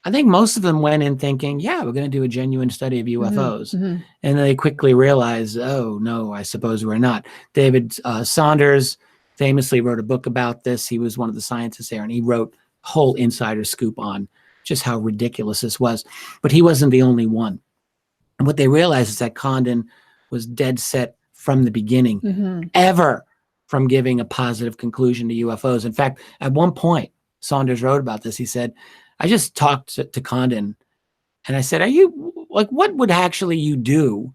I think most of them went in thinking, yeah, we're going to do a genuine study of UFOs. And then they quickly realized, oh, no, I suppose we're not. David Saunders famously wrote a book about this. He was one of the scientists there, and he wrote a whole insider scoop on just how ridiculous this was. But he wasn't the only one. And what they realized is that Condon was dead set from the beginning, ever from giving a positive conclusion to UFOs. In fact, at one point, Saunders wrote about this. He said, I just talked to Condon, and I said, what would actually you do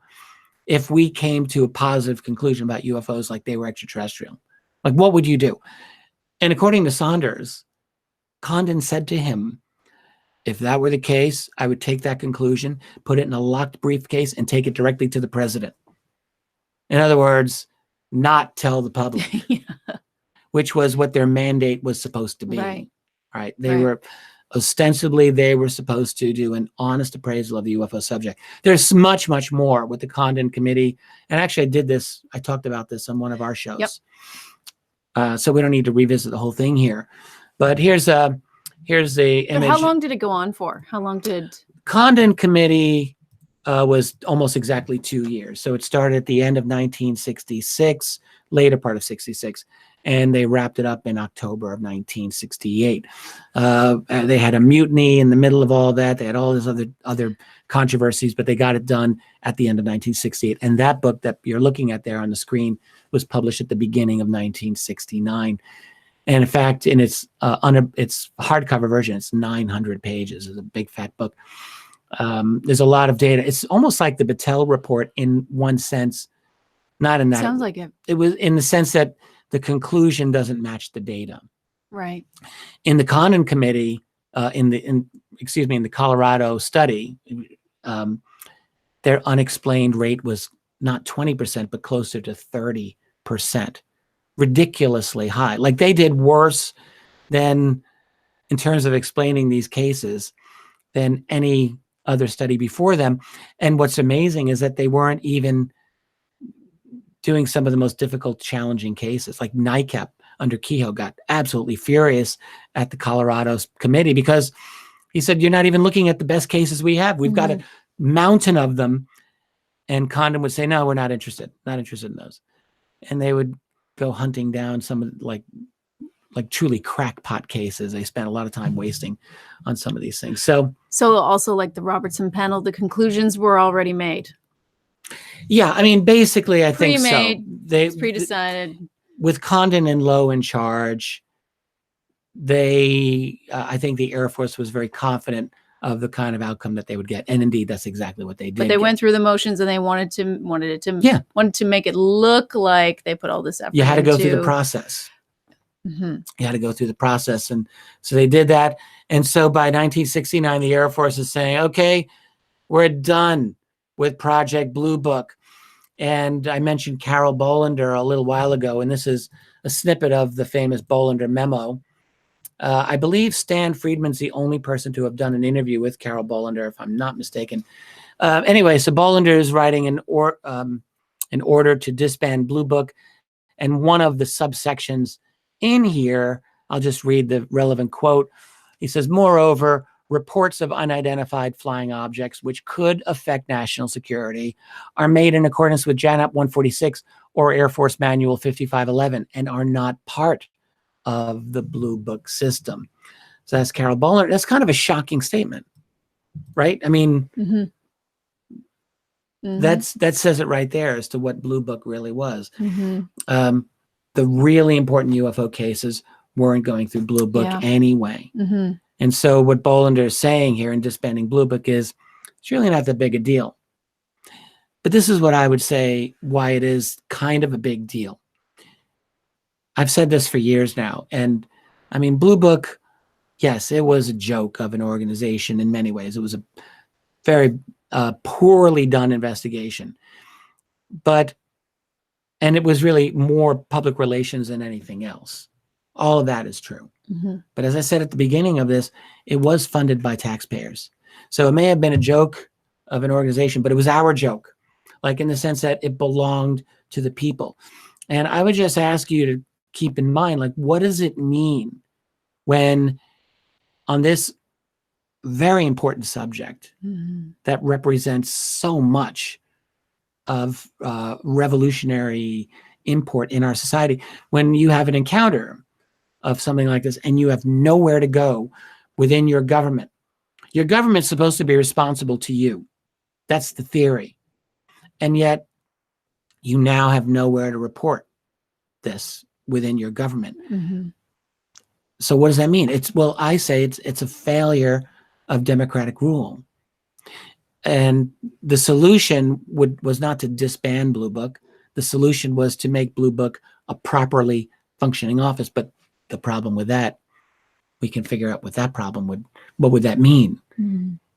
if we came to a positive conclusion about UFOs, like they were extraterrestrial? Like, what would you do? And according to Saunders, Condon said to him, if that were the case, I would take that conclusion, put it in a locked briefcase, and take it directly to the president. In other words, not tell the public, which was what their mandate was supposed to be. Right. They were ostensibly, they were supposed to do an honest appraisal of the UFO subject. There's much, much more with the Condon Committee. And actually, I talked about this on one of our shows. So we don't need to revisit the whole thing here. But here's the image. But how long did it go on for? How long did Condon Committee was almost exactly 2 years. So it started at the end of 1966, later part of 66, and they wrapped it up in October of 1968. They had a mutiny in the middle of all that. They had all these other controversies, but they got it done at the end of 1968. And that book that you're looking at there on the screen was published at the beginning of 1969. And in fact, in its hardcover version, it's 900 pages. It's a big fat book. There's a lot of data. It's almost like the Battelle Report in one sense, not in that. Sounds like it. It was in the sense that the conclusion doesn't match the data. Right. In the Condon Committee, in the Colorado study, their unexplained rate was not 20%, but closer to 30%. Ridiculously high. Like they did worse than, in terms of explaining these cases, than any other study before them. And what's amazing is that they weren't even doing some of the most difficult, challenging cases. Like NICAP under Kehoe got absolutely furious at the Colorado's committee because he said, you're not even looking at the best cases we have. We've got a mountain of them. And Condon would say, no, we're not interested in those. And they would go hunting down some of like truly crackpot cases. They spent a lot of time wasting on some of these things. So also like the Robertson panel, the conclusions were already made. Yeah, I mean, basically, I think so. It's pre-decided. With Condon and Lowe in charge, I think the Air Force was very confident of the kind of outcome that they would get, and indeed, that's exactly what they did. But they went through the motions, and they wanted to make it look like they put all this effort. You had to go through the process. You had to go through the process, and so they did that. And so by 1969, the Air Force is saying, "Okay, we're done with Project Blue Book." And I mentioned Carol Bolander a little while ago, and this is a snippet of the famous Bolander memo. I believe Stan Friedman's the only person to have done an interview with Carol Bolander, if I'm not mistaken. Anyway, so Bolander is writing an order to disband Blue Book, and one of the subsections in here, I'll just read the relevant quote. He says, "Moreover, reports of unidentified flying objects which could affect national security are made in accordance with JANAP 146 or Air Force Manual 5511 and are not part of the Blue Book system." So that's Carol Bolander. That's kind of a shocking statement, right? I mean, that says it right there as to what Blue Book really was. The really important UFO cases weren't going through Blue Book anyway. And so what Bolander is saying here in disbanding Blue Book is it's really not that big a deal. But this is what I would say why it is kind of a big deal. I've said this for years now. And I mean, Blue Book, yes, it was a joke of an organization in many ways. It was a very poorly done investigation. And it was really more public relations than anything else. All of that is true. But as I said at the beginning of this, it was funded by taxpayers. So it may have been a joke of an organization, but it was our joke, like in the sense that it belonged to the people. And I would just ask you to keep in mind, like, what does it mean when on this very important subject that represents so much of revolutionary import in our society, when you have an encounter of something like this and you have nowhere to go within your government. Your government's supposed to be responsible to you. That's the theory. And yet you now have nowhere to report this within your government. So what does that mean? I say it's a failure of democratic rule. And the solution was not to disband Blue Book. The solution was to make Blue Book a properly functioning office. But the problem with that, we can figure out what would that mean?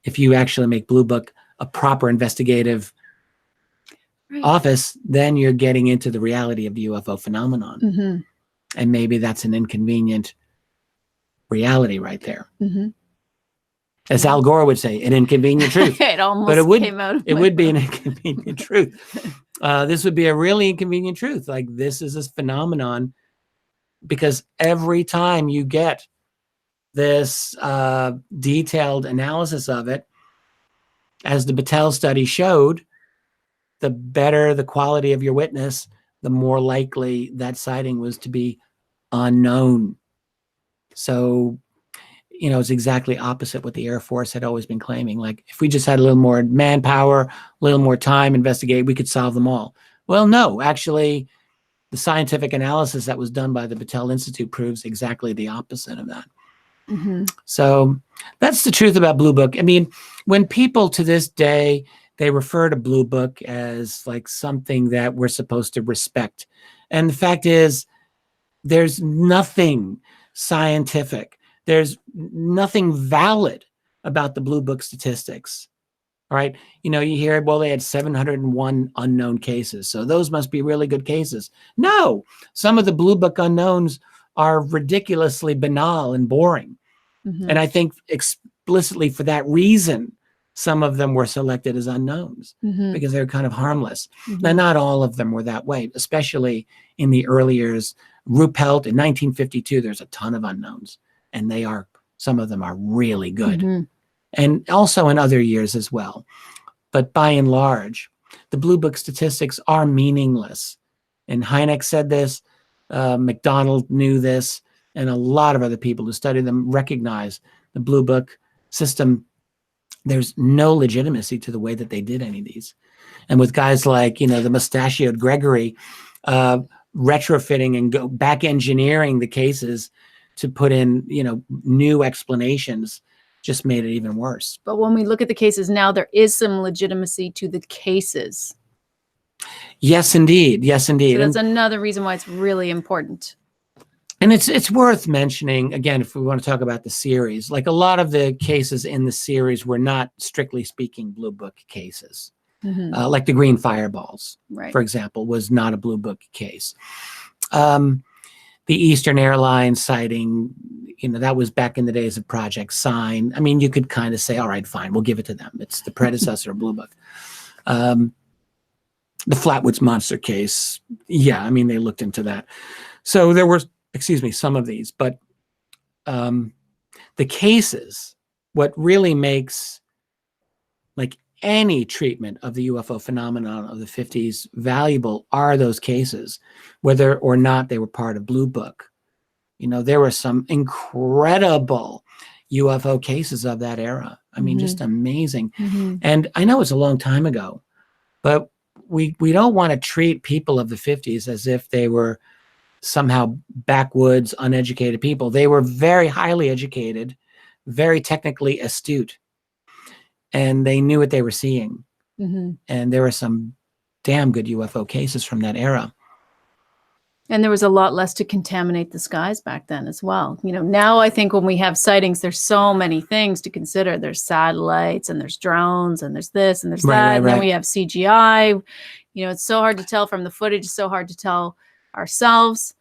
If you actually make Blue Book a proper investigative office, then you're getting into the reality of the UFO phenomenon. And maybe that's an inconvenient reality right there. As Al Gore would say, an inconvenient truth. It almost but came out of it would be an inconvenient truth. This would be a really inconvenient truth. Like, this is this phenomenon, because every time you get this detailed analysis of it, as the Battelle study showed, the better the quality of your witness, the more likely that sighting was to be unknown. So, it's exactly opposite what the Air Force had always been claiming. Like, if we just had a little more manpower, a little more time, investigate, we could solve them all. Well, no, actually, the scientific analysis that was done by the Battelle Institute proves exactly the opposite of that. So that's the truth about Blue Book. I mean, when people to this day, they refer to Blue Book as like something that we're supposed to respect. And the fact is, there's nothing scientific. There's nothing valid about the Blue Book statistics. All right. You hear, well, they had 701 unknown cases, so those must be really good cases. No, some of the Blue Book unknowns are ridiculously banal and boring. And I think explicitly for that reason, some of them were selected as unknowns because they were kind of harmless. Now, not all of them were that way, especially in the early years. Ruppelt in 1952, there's a ton of unknowns, and some of them are really good. And also in other years as well. But by and large, the Blue Book statistics are meaningless. And Hynek said this, McDonald knew this, and a lot of other people who study them recognize the Blue Book system. There's no legitimacy to the way that they did any of these. And with guys like, the mustachioed Gregory retrofitting and go back engineering the cases to put in, new explanations, just made it even worse. But when we look at the cases now, there is some legitimacy to the cases. Yes, indeed. Yes, indeed. So that's another reason why it's really important. And it's worth mentioning, again, if we want to talk about the series, like a lot of the cases in the series were not, strictly speaking, Blue Book cases. Like the Green Fireballs, for example, was not a Blue Book case. The Eastern Airlines sighting, that was back in the days of Project Sign. I mean, you could kind of say, all right, fine, we'll give it to them. It's the predecessor of Blue Book. The Flatwoods Monster case, yeah, I mean, they looked into that. So there were, some of these, but the cases, what really makes like any treatment of the UFO phenomenon of the 50s valuable are those cases, whether or not they were part of Blue Book. There were some incredible UFO cases of that era. I mean, just amazing. And I know it's a long time ago, but we don't want to treat people of the 50s as if they were somehow backwoods, uneducated people. They were very highly educated, very technically astute, and they knew what they were seeing. And there were some damn good UFO cases from that era. And there was a lot less to contaminate the skies back then as well. Now I think when we have sightings, there's so many things to consider. There's satellites and there's drones and there's this and there's that. And then we have CGI. It's so hard to tell from the footage. It's so hard to tell ourselves.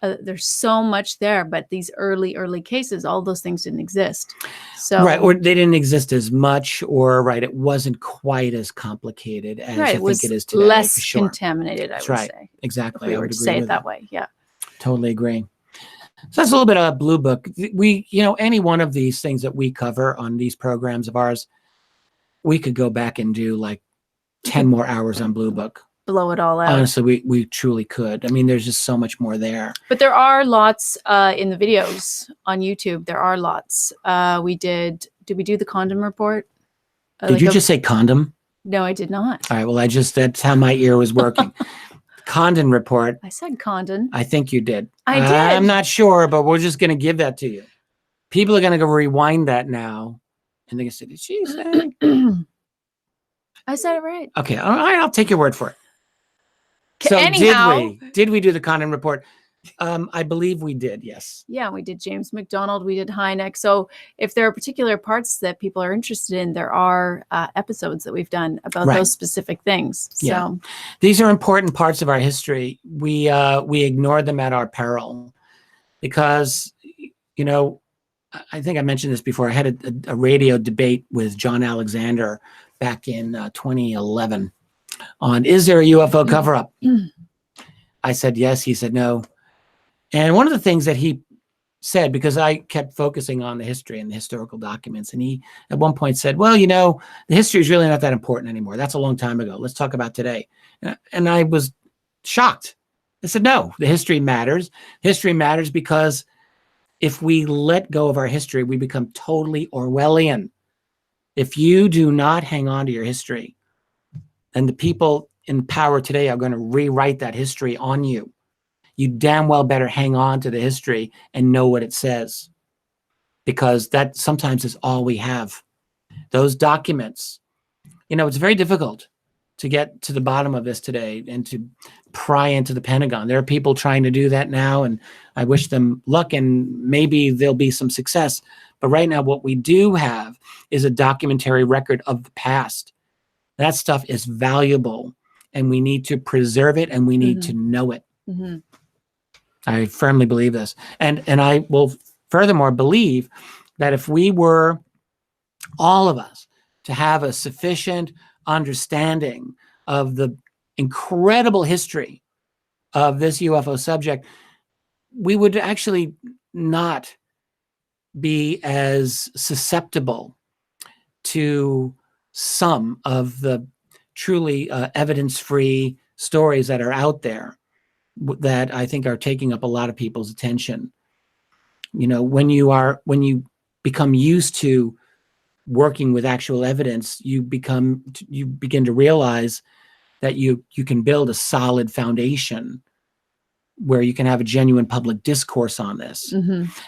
There's so much there, but these early cases, all those things didn't exist. So or they didn't exist as much, or it wasn't quite as complicated as I think it is today. Less contaminated, I would say. Exactly. If we were to say it that way, yeah. Totally agree. So that's a little bit of Blue Book. We, any one of these things that we cover on these programs of ours, we could go back and do like 10 more hours on Blue Book. Blow it all out. Honestly, we truly could. I mean, there's just so much more there. But there are lots in the videos on YouTube. There are lots. Did we do the Condon Report? Did you just say condom? No, I did not. All right. Well, that's how my ear was working. Condon Report. I said Condon. I think you did. I did. I'm not sure, but we're just going to give that to you. People are going to go rewind that now. And they're going to say, did she say? I said it right. Okay. All right. I'll take your word for it. So anyhow, did we do the Condon Report? I believe we did, yes. Yeah, we did James McDonald, we did Hynek. So if there are particular parts that people are interested in, there are episodes that we've done about those specific things. So these are important parts of our history. We ignore them at our peril because, I think I mentioned this before. I had a radio debate with John Alexander back in 2011. On, is there a UFO cover-up? I said yes. He said no. And one of the things that he said, because I kept focusing on the history and the historical documents, and he at one point said, well, the history is really not that important anymore. That's a long time ago. Let's talk about today. And I was shocked. I said, no, the history matters. History matters because if we let go of our history, we become totally Orwellian. If you do not hang on to your history, and the people in power today are going to rewrite that history on you. You damn well better hang on to the history and know what it says, because that sometimes is all we have. Those documents, it's very difficult to get to the bottom of this today and to pry into the Pentagon. There are people trying to do that now, and I wish them luck, and maybe there'll be some success. But right now, what we do have is a documentary record of the past. That stuff is valuable, and we need to preserve it, and we need to know it. I firmly believe this. And I will furthermore believe that if we were, all of us, to have a sufficient understanding of the incredible history of this UFO subject, we would actually not be as susceptible to some of the truly evidence-free stories that are out there that I think are taking up a lot of people's attention. You know, when you become used to working with actual evidence, you begin to realize that you can build a solid foundation where you can have a genuine public discourse on this.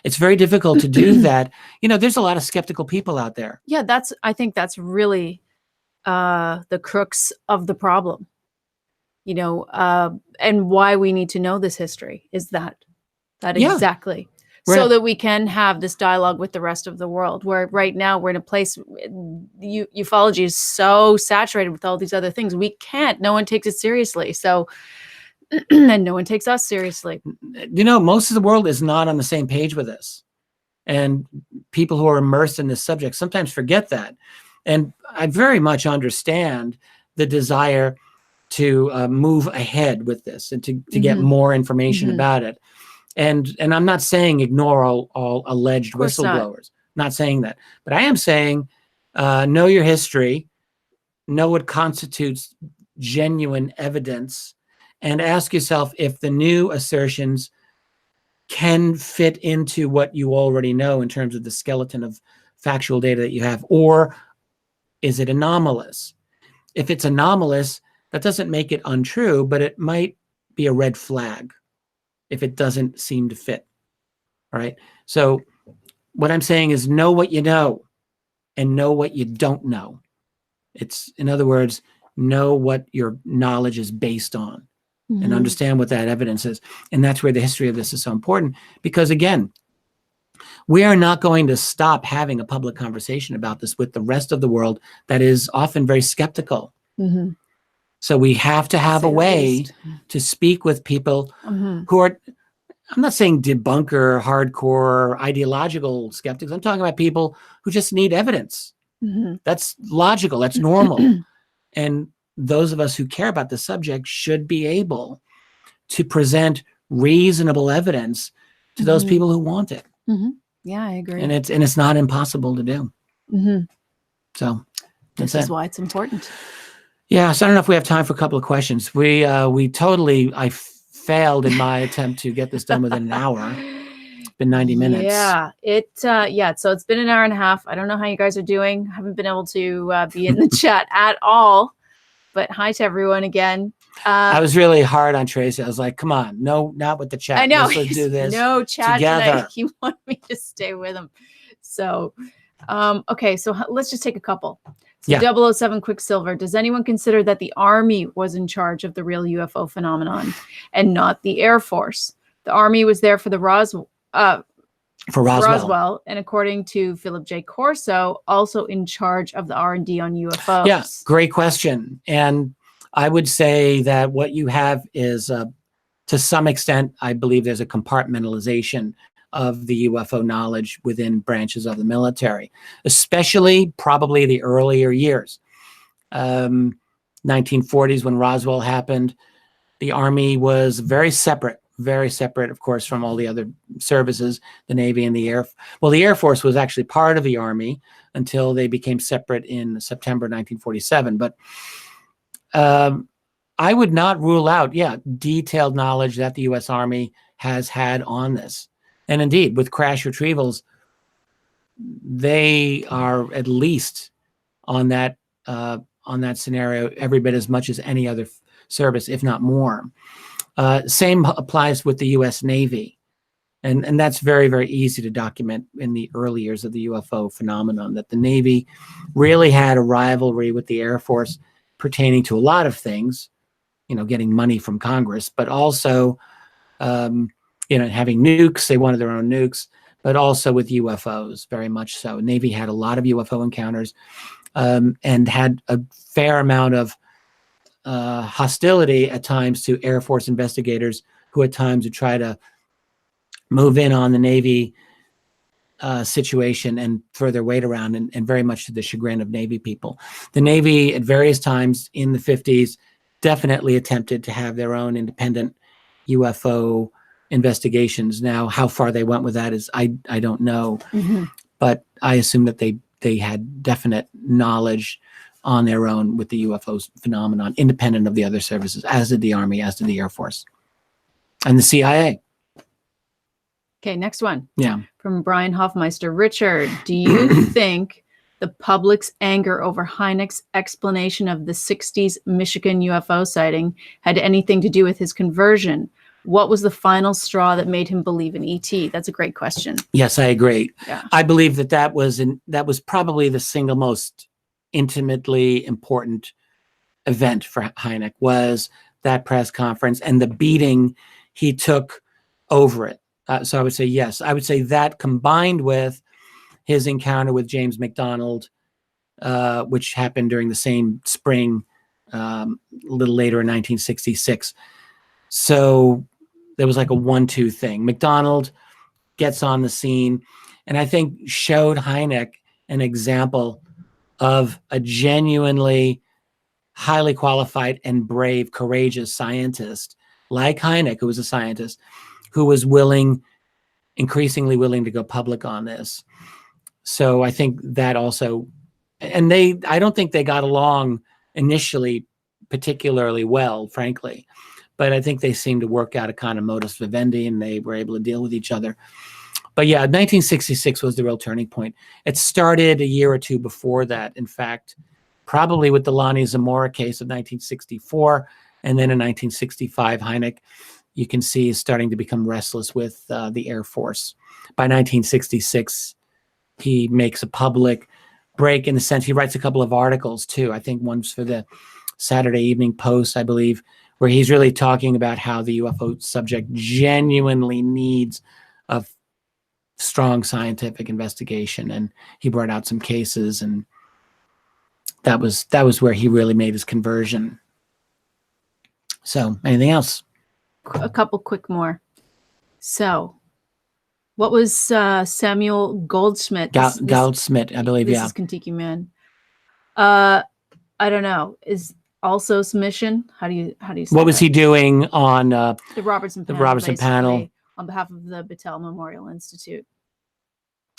It's very difficult to do that. You know, there's a lot of skeptical people out there. Yeah, I think that's really the crux of the problem. You know, and why we need to know this history is that Yeah. exactly. So that we can have this dialogue with the rest of the world, where right now we're in a place, ufology is so saturated with all these other things. No one takes it seriously. So, and no one takes us seriously. You know, most of the world is not on the same page with this. And people who are immersed in this subject sometimes forget that. And I very much understand the desire to move ahead with this and to get more information about it. And I'm not saying ignore all alleged whistleblowers. Not saying that. But I am saying know your history, know what constitutes genuine evidence, and ask yourself if the new assertions can fit into what you already know in terms of the skeleton of factual data that you have, or is it anomalous? If it's anomalous, that doesn't make it untrue, but it might be a red flag if it doesn't seem to fit. All right. So what I'm saying is know what you know and know what you don't know. It's, in other words, know what your knowledge is based on and understand what that evidence is. And that's where the history of this is so important, because again, we are not going to stop having a public conversation about this with the rest of the world that is often very skeptical. So we have to have a way to speak with people who are, I'm not saying debunker, hardcore, ideological skeptics. I'm talking about people who just need evidence. That's logical. That's normal. And those of us who care about the subject should be able to present reasonable evidence to those people who want it. Yeah, I agree. And it's not impossible to do. So this is why it's important. Yeah, so I don't know if we have time for a couple of questions. I failed in my attempt to get this done within an hour. It's been 90 minutes. Yeah, so it's been an hour and a half. I don't know how you guys are doing. I haven't been able to be in the chat at all. But hi to everyone again. I was really hard on Tracy. I was like, come on, no, not with the chat. I know. Let's do this. No chat together. Tonight. He wanted me to stay with him. So, okay, so let's just take a couple. So 007 Quicksilver, does anyone consider that the Army was in charge of the real UFO phenomenon and not the Air Force? The Army was there for the Roswell, and according to Philip J. Corso, also in charge of the R&D on UFOs. Yeah, great question. And I would say that what you have is, to some extent, I believe there's a compartmentalization of the UFO knowledge within branches of the military, especially probably the earlier years. 1940s, when Roswell happened, the Army was very separate, of course, from all the other services, the Navy and the Air. Well, the Air Force was actually part of the Army until they became separate in September 1947. But I would not rule out, detailed knowledge that the U.S. Army has had on this. And indeed, with crash retrievals, they are at least on that scenario every bit as much as any other service, if not more. Same applies with the U.S. Navy. And that's very, very easy to document in the early years of the UFO phenomenon, that the Navy really had a rivalry with the Air Force pertaining to a lot of things, getting money from Congress, but also, having nukes. They wanted their own nukes, but also with UFOs, very much so. Navy had a lot of UFO encounters and had a fair amount of hostility at times to Air Force investigators who at times would try to move in on the Navy situation and throw their weight around, and very much to the chagrin of Navy people. The Navy at various times in the 50s definitely attempted to have their own independent UFO investigations. Now, how far they went with that is I don't know, but I assume that they had definite knowledge on their own with the UFO phenomenon, independent of the other services, as did the Army, as did the Air Force, and the CIA. Okay, next one. Yeah. From Brian Hoffmeister. Richard, do you think the public's anger over Hynek's explanation of the 60s Michigan UFO sighting had anything to do with his conversion? What was the final straw that made him believe in ET? That's a great question. Yes, I agree. Yeah. I believe that was probably the single most intimately important event for Hynek, was that press conference and the beating he took over it. So I would say yes. I would say that, combined with his encounter with James McDonald, which happened during the same spring, a little later in 1966. So there was like a 1-2 thing. McDonald gets on the scene, and I think showed Hynek an example of a genuinely highly qualified and brave, courageous scientist like Hynek, who was a scientist, who was increasingly willing to go public on this. So I think that also, and I don't think they got along initially particularly well, frankly, but I think they seemed to work out a kind of modus vivendi, and they were able to deal with each other. But yeah, 1966 was the real turning point. It started a year or two before that, in fact, probably with the Lonnie Zamora case of 1964, and then in 1965, Hynek, you can see, is starting to become restless with the Air Force. By 1966, he makes a public break, in the sense he writes a couple of articles too. I think one's for the Saturday Evening Post, I believe, where he's really talking about how the UFO subject genuinely needs a strong scientific investigation. And he brought out some cases, and that was where he really made his conversion. So, anything else? A couple quick more. So, what was Samuel Goldschmidt? Goldschmidt, I believe. This Yeah. is Kentucky Man. I don't know. Is also submission? How do you say What was that? he doing on The Robertson Panel? the Robertson Panel? On behalf of the Battelle Memorial Institute.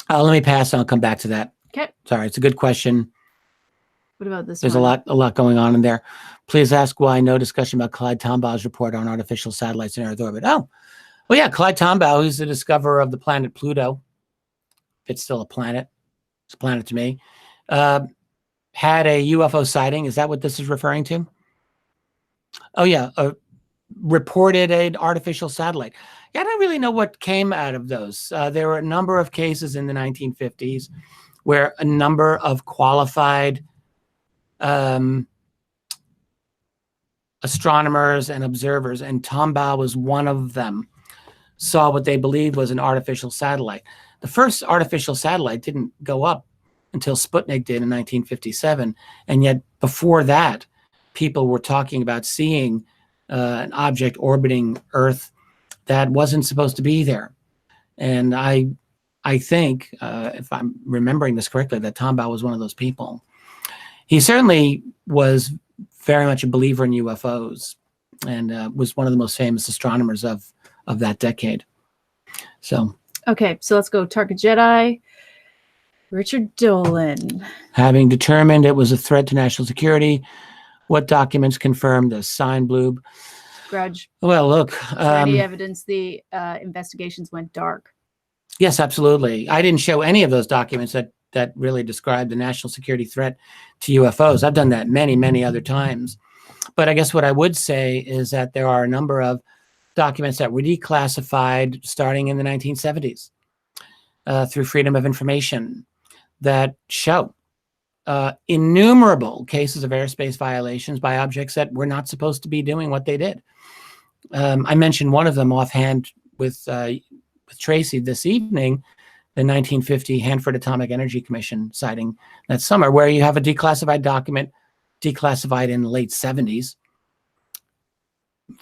Let me pass, and I'll come back to that. Okay. Sorry, it's a good question. What about this There's one? a lot going on in there. Please ask why no discussion about Clyde Tombaugh's report on artificial satellites in Earth orbit. Oh, well, yeah, Clyde Tombaugh, who's the discoverer of the planet Pluto, if it's still a planet, it's a planet to me, had a UFO sighting. Is that what this is referring to? Oh, yeah, reported an artificial satellite. Yeah, I don't really know what came out of those. There were a number of cases in the 1950s where a number of qualified astronomers and observers, and Tombaugh was one of them, saw what they believed was an artificial satellite. The first artificial satellite didn't go up until Sputnik did in 1957, and yet before that, people were talking about seeing an object orbiting Earth that wasn't supposed to be there. And I think, if I'm remembering this correctly, that Tombaugh was one of those people. He certainly was very much a believer in UFOs, and was one of the most famous astronomers of that decade. So, okay, so let's go. Target Jedi. Richard Dolan. Having determined it was a threat to national security, what documents confirmed the sign bloob? Grudge. Well, look. Is there any evidence the investigations went dark? Yes, absolutely. I didn't show any of those documents that really describe the national security threat to UFOs. I've done that many, many other times. But I guess what I would say is that there are a number of documents that were declassified starting in the 1970s through Freedom of Information that show innumerable cases of airspace violations by objects that were not supposed to be doing what they did. I mentioned one of them offhand with Tracy this evening, the 1950 Hanford Atomic Energy Commission sighting that summer, where you have a declassified document, declassified in the late 70s,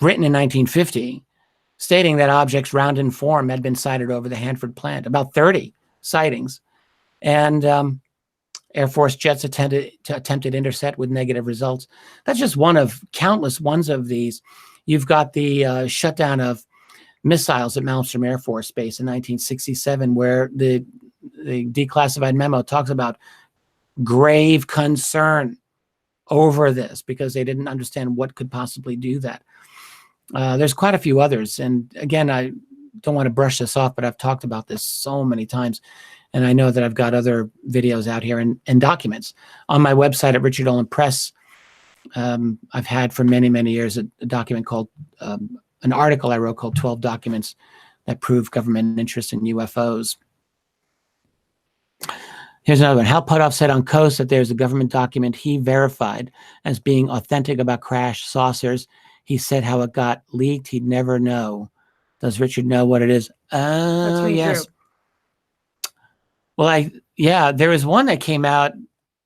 written in 1950, stating that objects round in form had been sighted over the Hanford plant, about 30 sightings. And Air Force jets attempted intercept with negative results. That's just one of countless ones of these. You've got the shutdown of missiles at Malmstrom Air Force Base in 1967, where the declassified memo talks about grave concern over this because they didn't understand what could possibly do that. There's quite a few others. And again, I don't want to brush this off, but I've talked about this so many times. And I know that I've got other videos out here and documents. On my website at Richard Dolan Press, I've had for many, many years a document called, an article I wrote called 12 Documents That Prove Government Interest in UFOs. Here's another one. Hal Puthoff said on Coast that there's a government document he verified as being authentic about crash saucers. He said how it got leaked, he'd never know. Does Richard know what it is? Oh, yes. Well, there was one that came out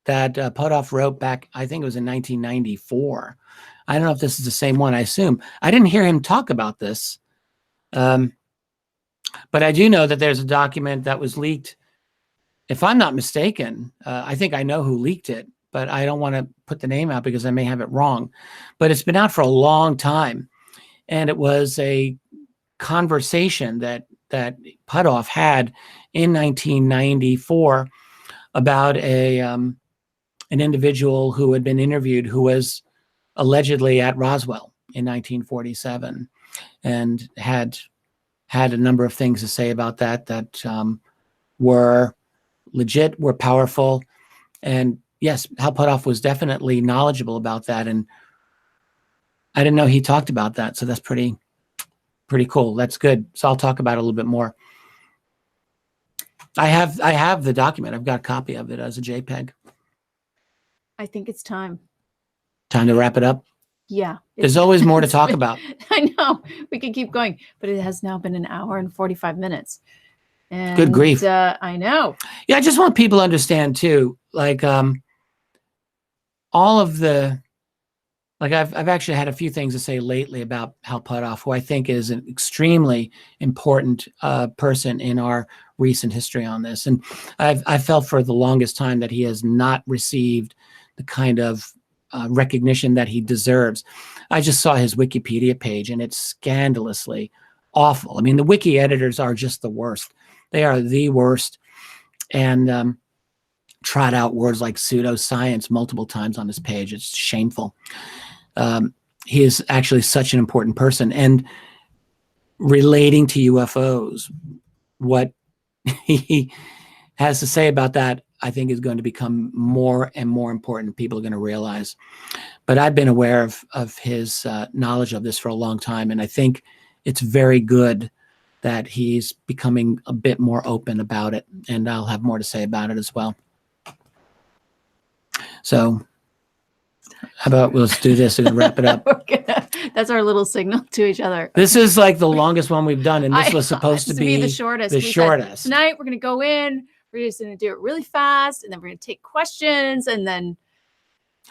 that Puthoff wrote back, I think it was in 1994. I don't know if this is the same one, I assume. I didn't hear him talk about this. But I do know that there's a document that was leaked. If I'm not mistaken, I think I know who leaked it, but I don't want to put the name out because I may have it wrong. But it's been out for a long time. And it was a conversation that Puthoff had in 1994 about an individual who had been interviewed who was allegedly at Roswell in 1947 and had a number of things to say about that were legit, were powerful. And yes, Hal Puthoff was definitely knowledgeable about that. And I didn't know he talked about that. So that's pretty cool. That's good. So I'll talk about it a little bit more. I have the document. I've got a copy of it as a JPEG. I think it's time. Time to wrap it up? Yeah. There's always more to talk about. I know. We can keep going, but it has now been an hour and 45 minutes. And, good grief. I know. Yeah, I just want people to understand too, like all of the, like I've actually had a few things to say lately about Hal Puthoff, who I think is an extremely important person in our recent history on this. And I've felt for the longest time that he has not received the kind of recognition that he deserves. I just saw his Wikipedia page and it's scandalously awful. I mean, the wiki editors are just the worst. They are the worst, and trot out words like pseudoscience multiple times on his page. It's shameful. He is actually such an important person, and relating to UFOs, what he has to say about that, I think, is going to become more and more important. People are going to realize. But I've been aware of his knowledge of this for a long time, and I think it's very good that he's becoming a bit more open about it, and I'll have more to say about it as well. So how about let's do this and wrap it up. That's our little signal to each other. This is like the longest one we've done, and this was supposed to be the shortest. Tonight we're going to go in, we're just going to do it really fast, and then we're going to take questions, and then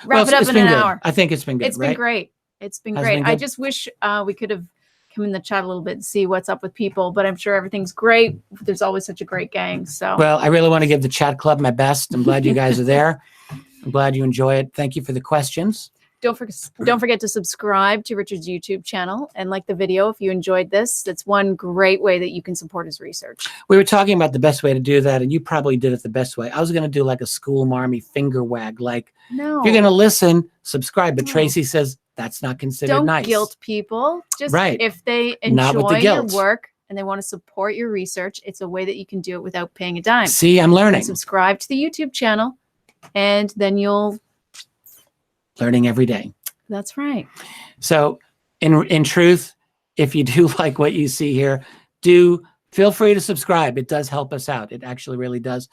wrap it up in an hour. I think it's been good. It's been great. It's been great. I just wish we could have come in the chat a little bit and see what's up with people, but I'm sure everything's great. There's always such a great gang. So, well, I really want to give the chat club my best. I'm glad you guys are there. I'm glad you enjoy it. Thank you for the questions. Don't forget to subscribe to Richard's YouTube channel and like the video if you enjoyed this. That's one great way that you can support his research. We were talking about the best way to do that, and you probably did it the best way. I was going to do like a school marmy finger wag, like, no, if you're going to listen, subscribe. But Tracy says that's not considered nice. Don't guilt people. Just if they enjoy your work and they want to support your research, it's a way that you can do it without paying a dime. See, I'm learning. Subscribe to the YouTube channel, and then you'll learning every day. That's right. So in truth, if you do like what you see here, do feel free to subscribe. It does help us out. It actually really does.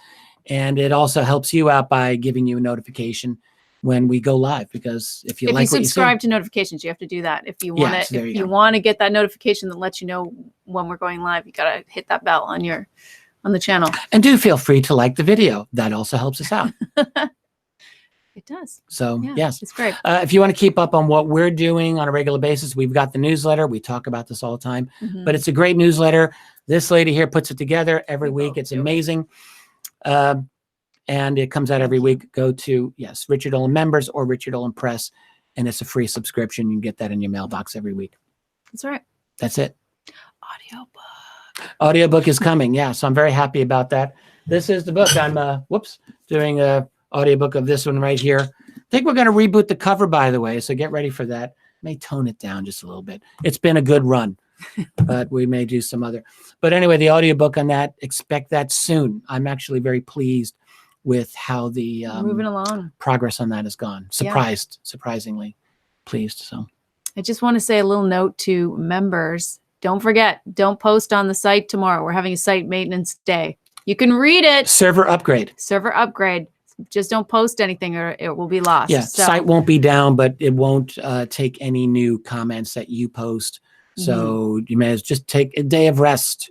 And it also helps you out by giving you a notification when we go live, because if you like what you subscribe to notifications, you have to do that. If you want to, if you want to get that notification that lets you know when we're going live, you got to hit that bell on the channel. And do feel free to like the video. That also helps us out. It does. So yes, it's great. If you want to keep up on what we're doing on a regular basis, we've got the newsletter. We talk about this all the time, but it's a great newsletter This lady here puts it together every week. It's amazing. And it comes out every week. Go to, yes, Richard Dolan Members or Richard Dolan Press, and it's a free subscription. You can get that in your mailbox every week. That's right. That's it. Audiobook. Audiobook is coming. Yeah, so I'm very happy about that. This is the book. I'm, doing a audiobook of this one right here. I think we're going to reboot the cover, by the way, so get ready for that. May tone it down just a little bit. It's been a good run, but we may do some other. But anyway, the audiobook on that, expect that soon. I'm actually very pleased with how the moving along progress on that has gone. Surprisingly pleased. So I just want to say a little note to members. Don't forget, don't post on the site tomorrow. We're having a site maintenance day. You can read it. Server upgrade. Just don't post anything or it will be lost. Yeah, so, site won't be down, but it won't take any new comments that you post. So you may as well just take a day of rest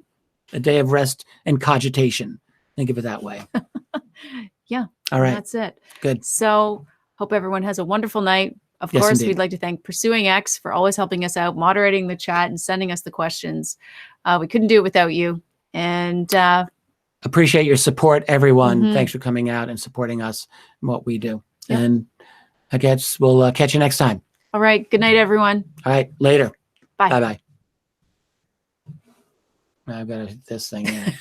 and cogitation. Think of it that way. Yeah. All right. That's it. Good. So hope everyone has a wonderful night. Of Yes, course, indeed. we'd like to thank Pursuing X for always helping us out, moderating the chat and sending us the questions. We couldn't do it without you. And appreciate your support, everyone. Thanks for coming out and supporting us and what we do. Yep. And I guess we'll catch you next time. all right. Good night, everyone. All right. Later. Bye. Bye-bye. I've got to hit this thing. Yeah.